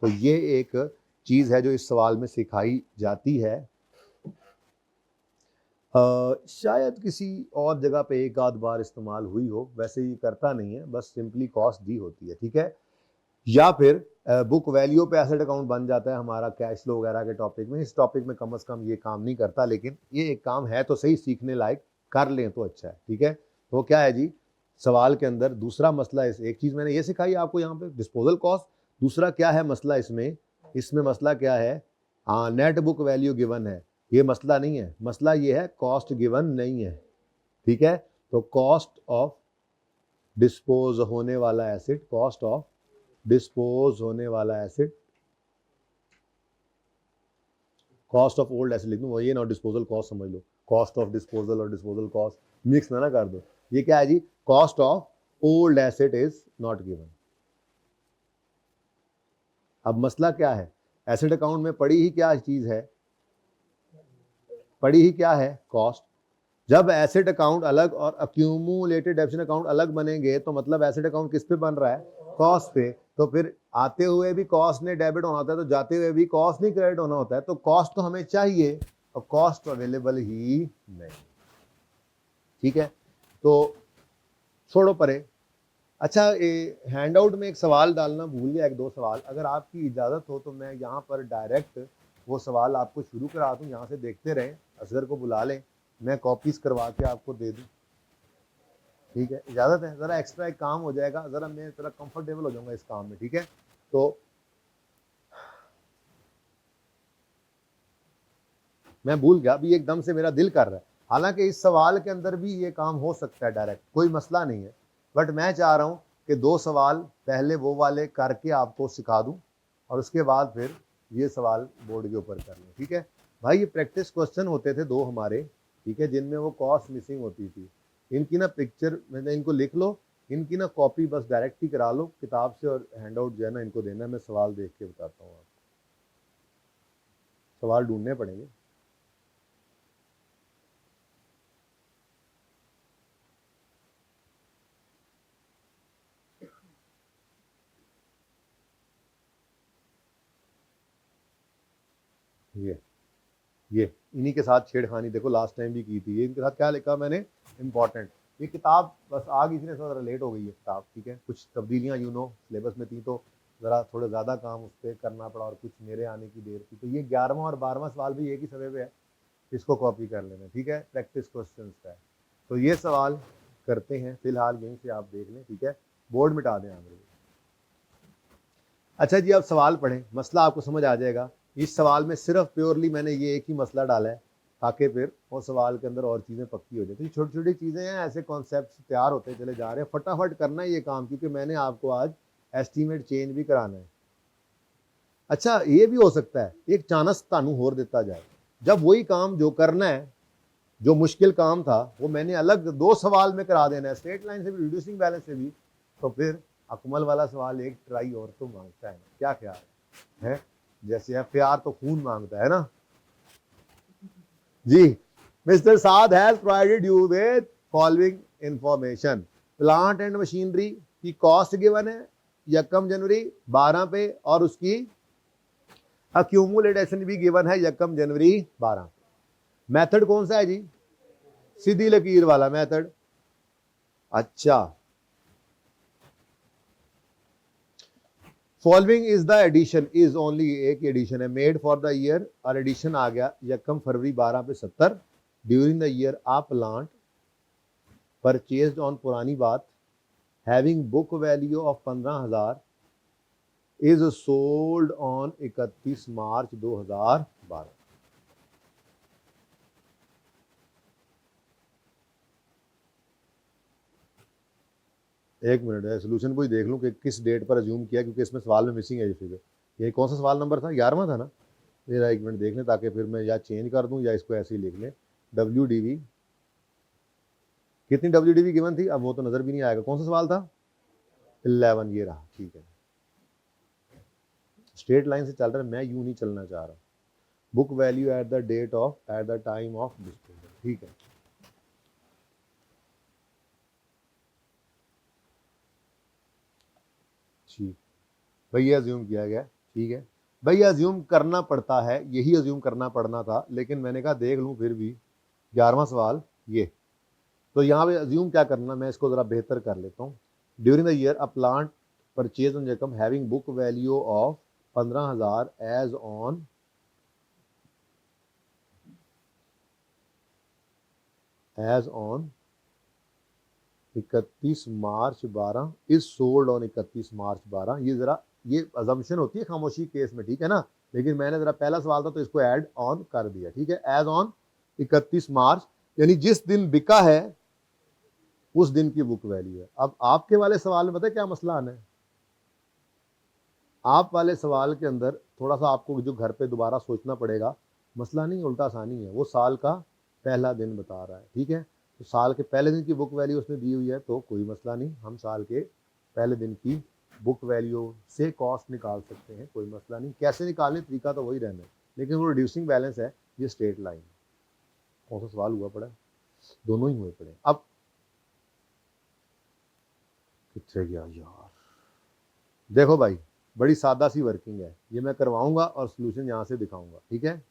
तो ये एक चीज है जो इस सवाल में सिखाई जाती है, शायद किसी और जगह पे एक आध बार इस्तेमाल हुई हो, वैसे ही करता नहीं है, बस सिंपली कॉस्ट दी होती है, ठीक है। या फिर बुक वैल्यू पे एसेट अकाउंट बन जाता है हमारा कैश फ्लो वगैरह के टॉपिक में, इस टॉपिक में कम से कम ये काम नहीं करता, लेकिन ये एक काम है तो सही, सीखने लायक, कर लें तो अच्छा है, ठीक है। तो क्या है जी, सवाल के अंदर दूसरा मसला, एक चीज मैंने ये सिखाई आपको यहाँ पे डिस्पोजल कॉस्ट, दूसरा क्या है मसला इसमें मसला क्या है, हाँ नेट बुक वैल्यू गिवन है, ये मसला नहीं है, मसला ये है कॉस्ट गिवन नहीं है, ठीक है। तो कॉस्ट ऑफ डिस्पोज होने वाला एसेट, कॉस्ट ऑफ डिस्पोज होने वाला asset, cost of old asset लिख दूं, ये ना डिस्पोजल कॉस्ट समझ लो, कॉस्ट ऑफ डिस्पोजल और डिस्पोजल कॉस्ट मिक्स ना कर दो। ये क्या है जी, cost of old asset is not given. अब मसला क्या है, एसेट अकाउंट में पड़ी ही क्या चीज है, पड़ी ही क्या है, कॉस्ट। जब एसेट अकाउंट अलग और अक्यूमुलेटेड डेबिट अकाउंट अलग बनेंगे तो मतलब एसेट अकाउंट किस पे बन रहा है, कॉस्ट पे। तो फिर आते हुए भी कॉस्ट ने डेबिट होना होता है, तो जाते हुए भी कॉस्ट नहीं क्रेडिट होना होता है। तो कॉस्ट तो हमें चाहिए और कॉस्ट तो अवेलेबल ही नहीं। ठीक है, तो छोड़ो परे। अच्छा, हैंड आउट में एक सवाल डालना भूल गया, एक दो सवाल, अगर आपकी इजाज़त हो तो मैं यहाँ पर डायरेक्ट वो सवाल आपको शुरू करा दूँ, यहाँ से देखते रहें, असगर को बुला लें, मैं कॉपीज करवा के आपको दे दूँ। ठीक है, इजाज़त है, ज़रा एक्स्ट्रा एक काम हो जाएगा, ज़रा मैं थोड़ा कंफर्टेबल हो जाऊँगा इस काम में। ठीक है, तो मैं भूल गया, अभी एकदम से मेरा दिल कर रहा है, हालांकि इस सवाल के अंदर भी ये काम हो सकता है डायरेक्ट, कोई मसला नहीं है, बट मैं चाह रहा हूँ कि दो सवाल पहले वो वाले करके आपको सिखा दूँ और उसके बाद फिर ये सवाल बोर्ड के ऊपर कर लें। ठीक है भाई, ये प्रैक्टिस क्वेश्चन होते थे दो हमारे, ठीक है, जिनमें वो कॉस्ट मिसिंग होती थी। इनकी ना पिक्चर, मैंने इनको लिख लो, इनकी ना कॉपी बस डायरेक्ट ही करा लो किताब से, और हैंड आउट जो है ना इनको देना, मैं सवाल देख के बताता हूँ आपको, सवाल ढूंढने पड़ेंगे। ये इन्हीं के साथ छेड़खानी देखो लास्ट टाइम भी की थी। ये इनके साथ क्या लिखा मैंने, इम्पॉर्टेंट, ये किताब बस आ गई थी ना, ज़रा लेट हो गई है किताब। ठीक है, कुछ तब्दीलियाँ सिलेबस में थी, तो ज़रा थोड़ा ज़्यादा काम उस पर करना पड़ा और कुछ मेरे आने की देर थी। तो ये 11वां और 12वां सवाल भी एक ही समय पे है, इसको कॉपी कर लेना। ठीक है, प्रैक्टिस क्वेश्चन का है, तो ये सवाल करते हैं फिलहाल, यहीं से आप देख लें। ठीक है, बोर्ड मिटा दें आगे। अच्छा जी, अब सवाल पढ़ें, मसला आपको समझ आ जाएगा। इस सवाल में सिर्फ प्योरली मैंने ये एक ही मसला डाला है ताकि फिर वो सवाल के अंदर और चीज़ें पक्की हो जाए। तो ये छोटी छोटी चीज़ें हैं, ऐसे कॉन्सेप्ट तैयार होते चले जा रहे हैं, फटाफट करना है ये काम, क्योंकि मैंने आपको आज एस्टीमेट चेंज भी कराना है। अच्छा, ये भी हो सकता है एक चांस तानू होर देता जाए, जब वही काम जो करना है, जो मुश्किल काम था, वो मैंने अलग दो सवाल में करा देना है, स्ट्रेट लाइन से भी, रिड्यूसिंग बैलेंस से भी, तो फिर अकमल वाला सवाल एक ट्राई और तो मांगता है, क्या ख्याल है? जैसे प्यार तो खून मांगता है ना जी। Mister Saad has provided you with following information, plant and machinery की कॉस्ट गिवन है 1 जनवरी 12 पे, और उसकी अक्यूमुलेटेशन भी गिवन है 1 जनवरी 12। मेथड कौन सा है जी, सीधी लकीर वाला मेथड। अच्छा, following is the addition, is only एक एडिशन है, मेड फॉर द ईयर, और एडिशन आ गया 1 फरवरी 12 पे 70, during the year a plant purchased on पुरानी बात having book value of 15,000 is sold on 31 March 2012। एक मिनट है, सोल्यूशन को ही देख लूं कि किस डेट पर अज्यूम किया, क्योंकि इसमें सवाल में मिसिंग है ये फिगर। ये कौन सा सवाल नंबर था, 11वां था ना मेरा, एक मिनट देख लें ताकि फिर मैं या चेंज कर दूं या इसको ऐसे ही लिख लें। WDV कितनी WDV गिवन थी, अब वो तो नजर भी नहीं आएगा, कौन सा सवाल था, 11, ये रहा। ठीक है, स्ट्रेट लाइन से चल रहा है, मैं यूं नहीं चलना चाह रहा। Book value at the date of, at the time of disposal. ठीक है, ठीक, भैया अज्यूम किया गया। ठीक है भैया, अज्यूम करना पड़ता है, यही अज्यूम करना पड़ना था, लेकिन मैंने कहा देख लूं फिर भी। 11वां सवाल ये, तो यहाँ पे अज्यूम क्या करना, मैं इसको जरा बेहतर कर लेता हूँ। During the year a plant purchase on जकम having book value of 15,000 as on as on 31 March 12 is sold on 31 March 12। ये जरा ये अजम्पशन होती है खामोशी केस में, ठीक है ना, लेकिन मैंने जरा पहला सवाल था तो इसको ऐड ऑन कर दिया। ठीक है, एज ऑन 31 मार्च, यानी जिस दिन बिका है उस दिन की बुक वैल्यू है। अब आपके वाले सवाल में पता है क्या मसला आना है, आप वाले सवाल के अंदर थोड़ा सा आपको जो घर पे दोबारा सोचना पड़ेगा, मसला नहीं उल्टा आसानी है, वो साल का पहला दिन बता रहा है, ठीक है। तो साल के पहले दिन की बुक वैल्यू उसने दी हुई है तो कोई मसला नहीं, हम साल के पहले दिन की बुक वैल्यू से कॉस्ट निकाल सकते हैं, कोई मसला नहीं। कैसे निकालने, तरीका तो वही रहना है, लेकिन वो रिड्यूसिंग बैलेंस है, ये स्ट्रेट लाइन। कौन सा सवाल हुआ पड़ा, दोनों ही हुए पड़े। अब कितने गया यार, देखो भाई बड़ी सादा सी वर्किंग है, ये मैं करवाऊंगा और सॉल्यूशन यहां से दिखाऊंगा, ठीक है।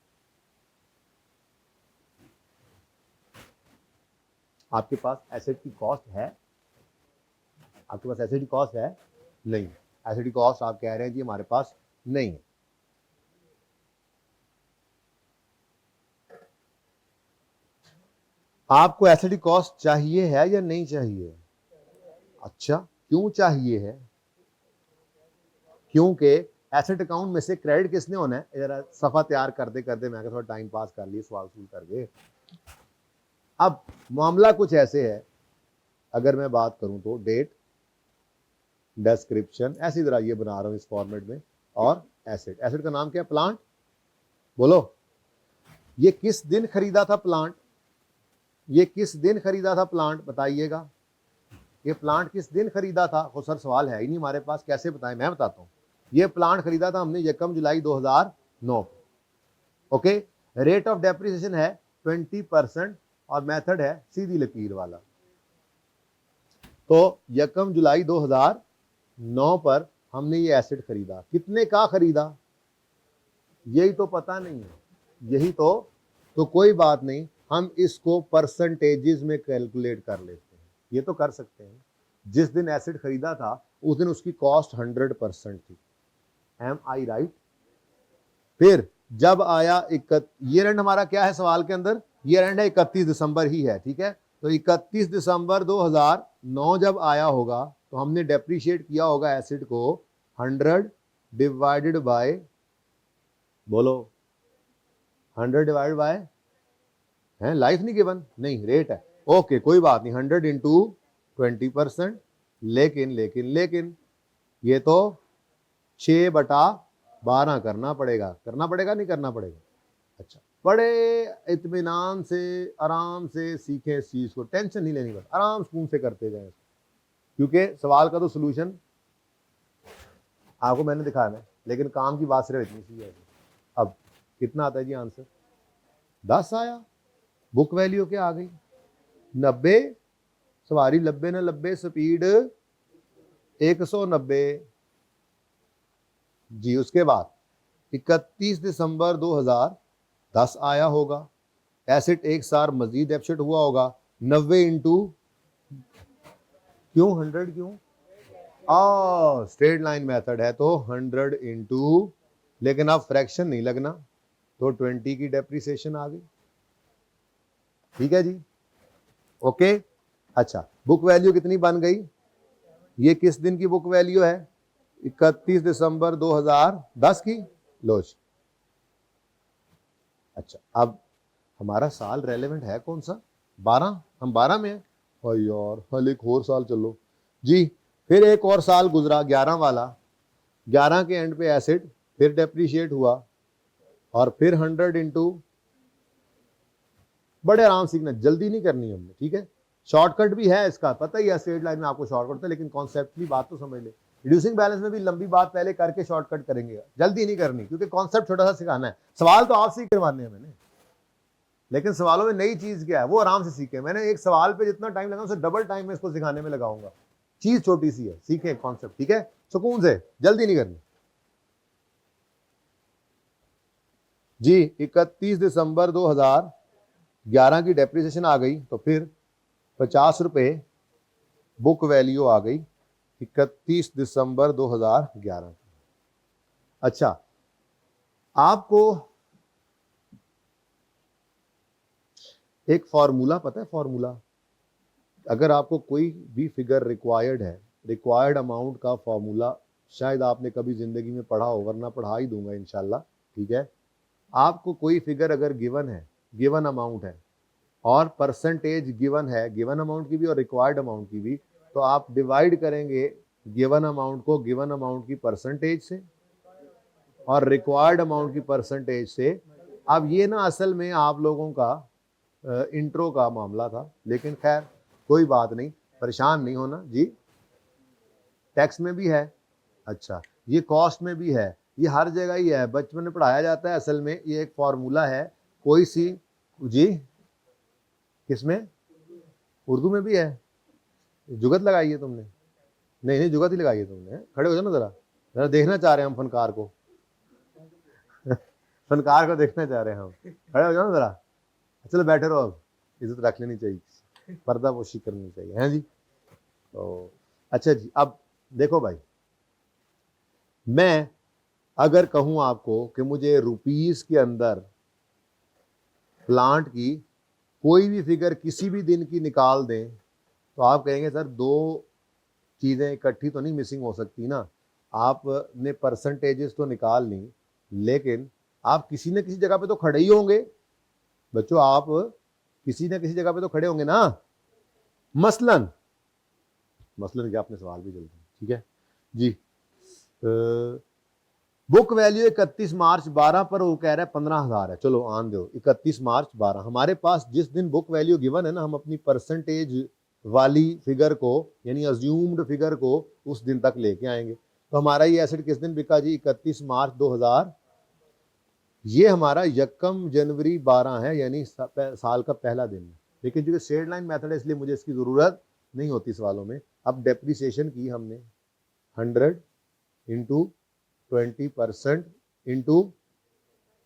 आपके पास एसेट की कॉस्ट है, आपके पास एसेट की कॉस्ट है नहीं, एसेट की कॉस्ट आप कह रहे हैं कि हमारे पास नहीं है। आपको एसेट की कॉस्ट चाहिए है या नहीं चाहिए? अच्छा, क्यों चाहिए है? क्योंकि एसेट अकाउंट में से क्रेडिट किसने होना है? जरा सफा तैयार करते करते मैं थोड़ा टाइम पास कर लिए सवाल सूल करके। अब मामला कुछ ऐसे है, अगर मैं बात करूं तो डेट, डिस्क्रिप्शन, ऐसी तरह ये बना रहा हूं इस फॉर्मेट में, और एसेट। एसेट का नाम क्या है? प्लांट। बोलो, ये किस दिन खरीदा था प्लांट? ये किस दिन खरीदा था प्लांट, बताइएगा। ये प्लांट किस दिन खरीदा था? हो सर सवाल है ही नहीं हमारे पास, कैसे बताएं? मैं बताता हूं। ये प्लांट खरीदा था हमने 1 जुलाई 2009। ओके, रेट ऑफ डेप्रिसिएशन है 20% और मेथड है सीधी लकीर वाला। तो 1 जुलाई 2009 पर हमने ये एसेट खरीदा, कितने का खरीदा यही तो पता नहीं है, यही तो कोई बात नहीं, हम इसको परसेंटेजेस में कैलकुलेट कर लेते हैं। ये तो कर सकते हैं, जिस दिन एसेट खरीदा था उस दिन उसकी कॉस्ट 100% थी। एम आई राइट? फिर जब आया ईयर एंड, हमारा क्या है सवाल के अंदर? ईयर एंड है 31 दिसंबर ही है, ठीक है। तो 31 दिसंबर 2009 जब आया होगा तो हमने डेप्रीशिएट किया होगा एसेट को 100 डिवाइडेड बाय, बोलो 100 डिवाइडेड बाय, है लाइफ नहीं गिवन, नहीं रेट है, ओके कोई बात नहीं, 100 इंटू 20%। लेकिन ये तो 6/12 करना पड़ेगा नहीं करना पड़ेगा? अच्छा, बड़े इत्मीनान से आराम से सीखें इस चीज को, टेंशन नहीं लेनी, बस आराम सुकून से करते जाएं, क्योंकि सवाल का तो सोल्यूशन आपको मैंने दिखाया है, लेकिन काम की बात सिर्फ इतनी सी है। अब कितना आता है जी आंसर? 10 आया। बुक वैल्यू क्या आ गई? 90, सवारी 90 न 90, स्पीड 190 जी। उसके बाद 31 दिसंबर 2010 आया होगा, एसेट एक साल मजीद एप्शेट हुआ होगा, 90 इंटू क्यों 100 क्यों? स्ट्रेट लाइन मेथड है तो 100 इंटू, लेकिन अब फ्रैक्शन नहीं लगना, तो 20 की डेप्रिसिएशन आ गई, ठीक है जी, ओके। अच्छा, बुक वैल्यू कितनी बन गई? ये किस दिन की बुक वैल्यू है? 31 दिसंबर 2010 की। लोच, अच्छा अब हमारा साल रेलेवेंट है कौन सा? 12, हम 12 में है। और यार हल एक और साल चलो जी, फिर एक और साल गुजरा 11 वाला, 11 के एंड पे एसेट फिर डेप्रीशिएट हुआ और फिर 100 इंटू, बड़े आराम सीखना, जल्दी नहीं करनी हमने, ठीक है। शॉर्टकट भी है इसका, पता ही है स्ट्रेट लाइन में आपको शॉर्टकट है, लेकिन कॉन्सेप्ट की बात तो समझ ले। रिड्यूसिंग बैलेंस में भी लंबी बात पहले करके शॉर्टकट करेंगे, जल्दी नहीं करनी, क्योंकि कॉन्सेप्ट छोटा सा सिखाना है। सवाल तो आपसे ही करवाने हैं मैंने, लेकिन सवालों में नई चीज क्या है वो आराम से सीखे। मैंने एक सवाल पे जितना टाइम लगा उससे डबल टाइम में इसको सिखाने में लगाऊंगा। चीज छोटी सी है, सीखे कॉन्सेप्ट, ठीक है, सुकून से, जल्दी नहीं करनी जी। 31 दिसंबर 2011 की डेप्रिसिएशन आ गई, तो फिर 50 रुपए बुक वैल्यू आ गई 31 दिसंबर 2011। अच्छा, आपको एक फॉर्मूला पता है? फॉर्मूला, अगर आपको कोई भी फिगर रिक्वायर्ड है, रिक्वायर्ड अमाउंट का फॉर्मूला शायद आपने कभी जिंदगी में पढ़ा हो, वरना पढ़ा ही दूंगा इंशाल्लाह, ठीक है। आपको कोई फिगर अगर गिवन है, गिवन अमाउंट है और परसेंटेज गिवन है, गिवन अमाउंट की भी और रिक्वायर्ड अमाउंट की भी, तो आप डिवाइड करेंगे गिवन अमाउंट को गिवन अमाउंट की परसेंटेज से और रिक्वायर्ड अमाउंट की परसेंटेज से। अब ये ना असल में आप लोगों का इंट्रो का मामला था, लेकिन खैर कोई बात नहीं, परेशान नहीं होना जी। टैक्स में भी है, अच्छा ये कॉस्ट में भी है, ये हर जगह ही है, बचपन में पढ़ाया जाता है। असल में ये एक फॉर्मूला है, कोई सी जी, किसमें? उर्दू में भी है। जुगत लगाई है तुमने? नहीं नहीं, जुगत ही लगाई है तुमने। खड़े हो जाओ ना जरा, जरा देखना चाह रहे हैं हम फनकार को फनकार को देखना चाह रहे हैं हम। खड़े हो जाओ ना जरा, चलो बैठे रहो, अब इज्जत रख लेनी चाहिए, पर्दा पोशी करनी चाहिए, है जी। तो अच्छा जी, अब देखो भाई, मैं अगर कहूं आपको कि मुझे रुपीस के अंदर प्लांट की कोई भी फिगर किसी भी दिन की निकाल दें, तो आप कहेंगे सर दो चीज़ें इकट्ठी तो नहीं मिसिंग हो सकती ना। आपने परसेंटेजेस तो निकाल ली, लेकिन आप किसी न किसी जगह पे तो खड़े ही होंगे बच्चों, आप किसी न किसी जगह पे तो खड़े होंगे ना। मसलन क्या, अपने सवाल भी जल्दी, ठीक है जी। बुक वैल्यू 31 मार्च 12 पर वो कह रहा है 15,000 है, चलो आन दो 31 मार्च 12। हमारे पास जिस दिन बुक वैल्यू गिवन है ना, हम अपनी परसेंटेज वाली फिगर को यानी अज्यूम्ड फिगर को उस दिन तक लेके आएंगे। तो हमारा ये एसेट किस दिन बिका जी? 31 मार्च 2000। ये हमारा 1 जनवरी 12 है, यानी साल का पहला दिन है। लेकिन जो स्ट्रेट लाइन मेथड है इसलिए मुझे इसकी ज़रूरत नहीं होती सवालों में। अब डेप्रिसिएशन की हमने 100 इंटू 20% इंटू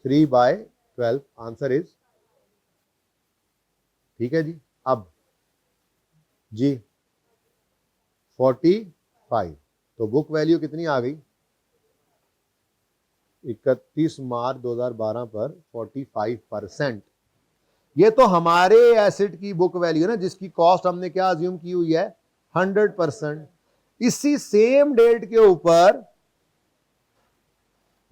3/12, आंसर इज, ठीक है जी। अब जी 45, तो बुक वैल्यू कितनी आ गई? 31 मार्च 2012 पर 45%। ये तो हमारे एसेट की बुक वैल्यू है ना, जिसकी कॉस्ट हमने क्या अज्यूम की हुई है? 100%। इसी सेम डेट के ऊपर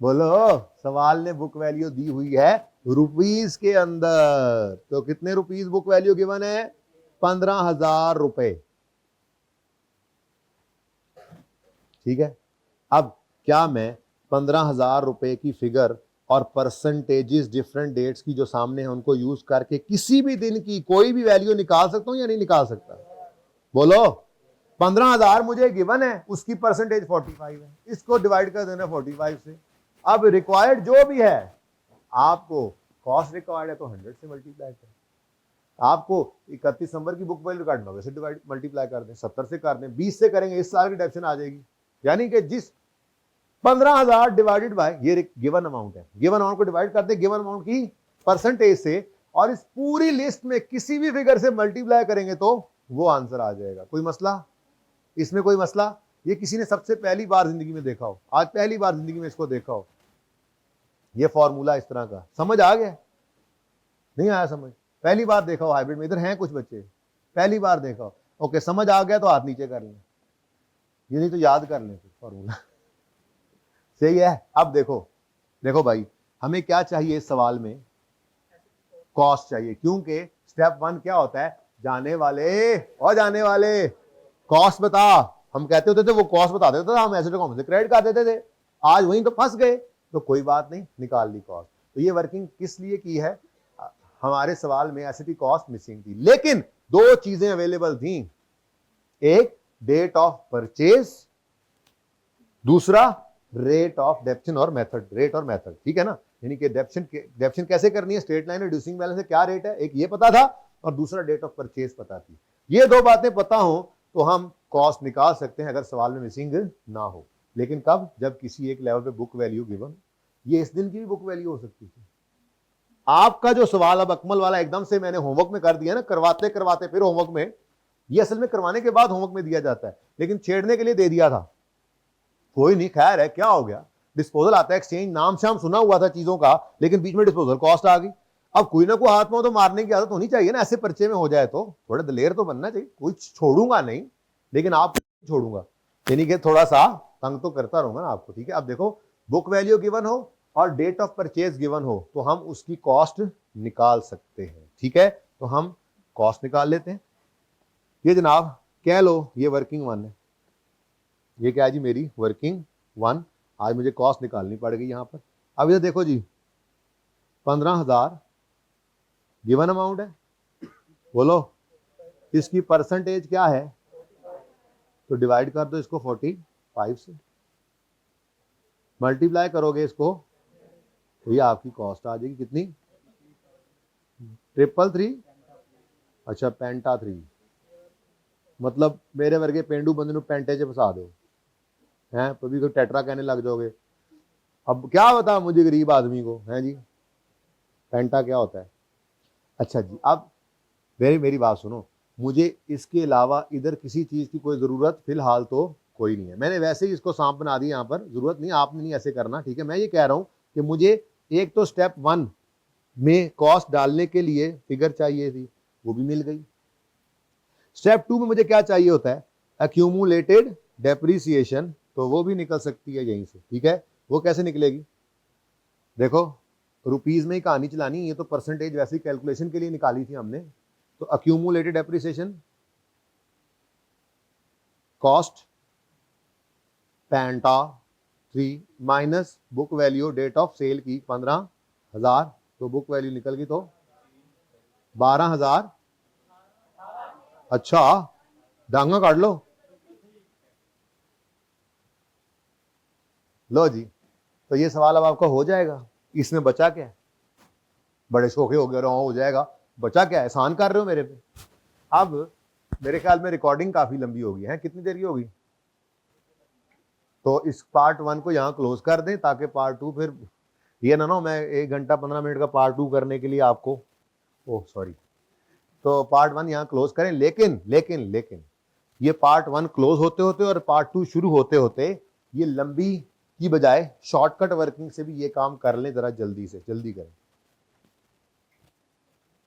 बोलो, सवाल ने बुक वैल्यू दी हुई है रुपीस के अंदर, तो कितने रुपीस बुक वैल्यू गिवन है? 15,000 रुपए, ठीक है। अब क्या मैं 15,000 रुपए की फिगर और परसेंटेजेस डिफरेंट डेट्स की जो सामने है उनको यूज करके किसी भी दिन की कोई भी वैल्यू निकाल सकता हूं या नहीं निकाल सकता? बोलो, 15,000 मुझे गिवन है, उसकी परसेंटेज 45 है, इसको डिवाइड कर देना 45 से। अब रिक्वायर्ड जो भी है, आपको कॉस्ट रिक्वायर्ड है तो 100 से मल्टीप्लाई करें, आपको 31 दिसंबर की बुक वैल्यू काटना वैसे डिवाइड मल्टीप्लाई कर दें, 70 से कर दें, 20 से करेंगे, इस साल की डेप्शन आ जाएगी। यानी कि जिस 15,000 डिवाइडेड बाय ये गिवन अमाउंट है, गिवन अमाउंट को डिवाइड करते हैं गिवन अमाउंट की परसेंटेज से, और इस पूरी लिस्ट में किसी भी फिगर से मल्टीप्लाई करेंगे तो वो आंसर आ जाएगा। कोई मसला इसमें? कोई मसला? ये किसी ने सबसे पहली बार जिंदगी में देखा हो, आज पहली बार जिंदगी में इसको देखा हो, ये फॉर्मूला इस तरह का, समझ आ गया? नहीं आया समझ? पहली बार देखा हो हाइब्रिड में, इधर हैं कुछ बच्चे, पहली बार देखा हो, ओके समझ आ गया तो हाथ नीचे कर लें, ये नहीं तो याद कर लें फॉर्मूला सही है। अब देखो भाई, हमें क्या चाहिए इस सवाल में? कॉस्ट चाहिए, क्योंकि स्टेप 1 क्या होता है? जाने वाले कॉस्ट बता। हम कहते होते थे वो कॉस्ट बता देता था, हम एसेट अकाउंट से क्रेडिट कर देते थे, आज वहीं तो फंस गए। तो कोई बात नहीं, निकाल ली कॉस्ट। तो ये वर्किंग किस लिए की है? हमारे सवाल में एसेट की कॉस्ट मिसिंग थी, लेकिन दो चीजें अवेलेबल थी, एक डेट ऑफ परचेज, दूसरा रेट ऑफ डेप्शन और मेथड, ठीक है ना। यानी कि डेप्शन कैसे करनी है, स्ट्रेट लाइन रिड्यूसिंग बैलेंस से क्या रेट है, एक ये पता था और दूसरा डेट ऑफ परचेज पता थी। ये दो बातें पता हो तो हम कॉस्ट निकाल सकते हैं अगर सवाल में मिसिंग ना हो। लेकिन कब? जब किसी एक लेवल पे बुक वैल्यू गिवन, ये इस दिन की भी बुक वैल्यू हो सकती थी। आपका जो सवाल अब अकमल वाला एकदम से मैंने होमवर्क में कर दिया ना, करवाते करवाते फिर होमवर्क में, ये असल में करवाने के बाद होमवर्क में दिया जाता है, लेकिन छेड़ने के लिए दे दिया था। कोई नहीं, खैर है, क्या हो गया, डिस्पोजल आता है, एक्सचेंज नाम से हम सुना हुआ था चीजों का, लेकिन बीच में डिस्पोजल कॉस्ट आ गई। अब कोई ना कोई हाथ में तो मारने की आदत होनी चाहिए ना, ऐसे पर्चे में हो जाए तो थोड़ा दलेर तो बनना चाहिए। कोई छोड़ूंगा नहीं, लेकिन आप छोड़ूंगा, यानी कि थोड़ा सा तंग तो करता रहूंगा ना आपको, ठीक है। अब देखो, बुक वैल्यू गिवन हो और डेट ऑफ परचेज गिवन हो तो हम उसकी कॉस्ट निकाल सकते हैं, ठीक है। तो हम कॉस्ट निकाल लेते हैं। ये जनाब कह लो ये वर्किंग 1 है, ये क्या है जी? मेरी वर्किंग 1। आज मुझे कॉस्ट निकालनी पड़ गई यहां पर। अब ये देखो जी, 15,000 गिवन अमाउंट है, बोलो इसकी परसेंटेज क्या है, तो डिवाइड कर दो इसको 45 से, मल्टीप्लाई करोगे इसको तो ये आपकी कॉस्ट आ जाएगी कितनी, 333, अच्छा पेंटा 3, मतलब मेरे वर्गे पेंडू बंदे ਨੂੰ पेंटे च फसा दो हैं, कभी कोई टेट्रा कहने लग जाओगे। अब क्या बता मुझे गरीब आदमी को, हैं जी पेंटा क्या होता है। अच्छा जी, अब मेरी बात सुनो, मुझे इसके अलावा इधर किसी चीज की कोई जरूरत फिलहाल तो कोई नहीं है, मैंने वैसे ही इसको सांप बना दी, यहाँ पर जरूरत नहीं, आपने नहीं ऐसे करना, ठीक है। मैं ये कह रहा हूं कि मुझे एक तो स्टेप 1 में कॉस्ट डालने के लिए फिगर चाहिए थी, वो भी मिल गई। स्टेप 2 में मुझे क्या चाहिए होता है, एक्यूमुलेटेड डेप्रिसिएशन, तो वो भी निकल सकती है यहीं से, ठीक है। वो कैसे निकलेगी, देखो रुपीज में ही कहानी चलानी, ये तो परसेंटेज वैसे ही कैलकुलेशन के लिए निकाली थी हमने। तो एक्यूमुलेटेड डेप्रिसिएशन कॉस्ट पेंटा 3 minus book value date of sale की 15,000, तो बुक वैल्यू निकल गई तो 12,000। अच्छा डांगा काट लो, लो जी, तो ये सवाल अब आपका हो जाएगा, इसमें बचा क्या है, बड़े शोखे हो गए हो जाएगा, बचा क्या है, एहसान कर रहे हो मेरे पे। अब मेरे ख्याल में रिकॉर्डिंग काफी लंबी होगी है, कितनी देर की होगी, तो इस पार्ट 1 को यहाँ क्लोज कर दें ताकि पार्ट 2 फिर ये ना मैं 1 घंटा 15 मिनट का पार्ट 2 करने के लिए आपको, ओह सॉरी, तो पार्ट 1 यहाँ क्लोज करें। लेकिन लेकिन लेकिन ये पार्ट 1 क्लोज होते होते और पार्ट 2 शुरू होते होते ये लंबी की बजाय शॉर्टकट वर्किंग से भी ये काम कर लें, जरा जल्दी से जल्दी करें।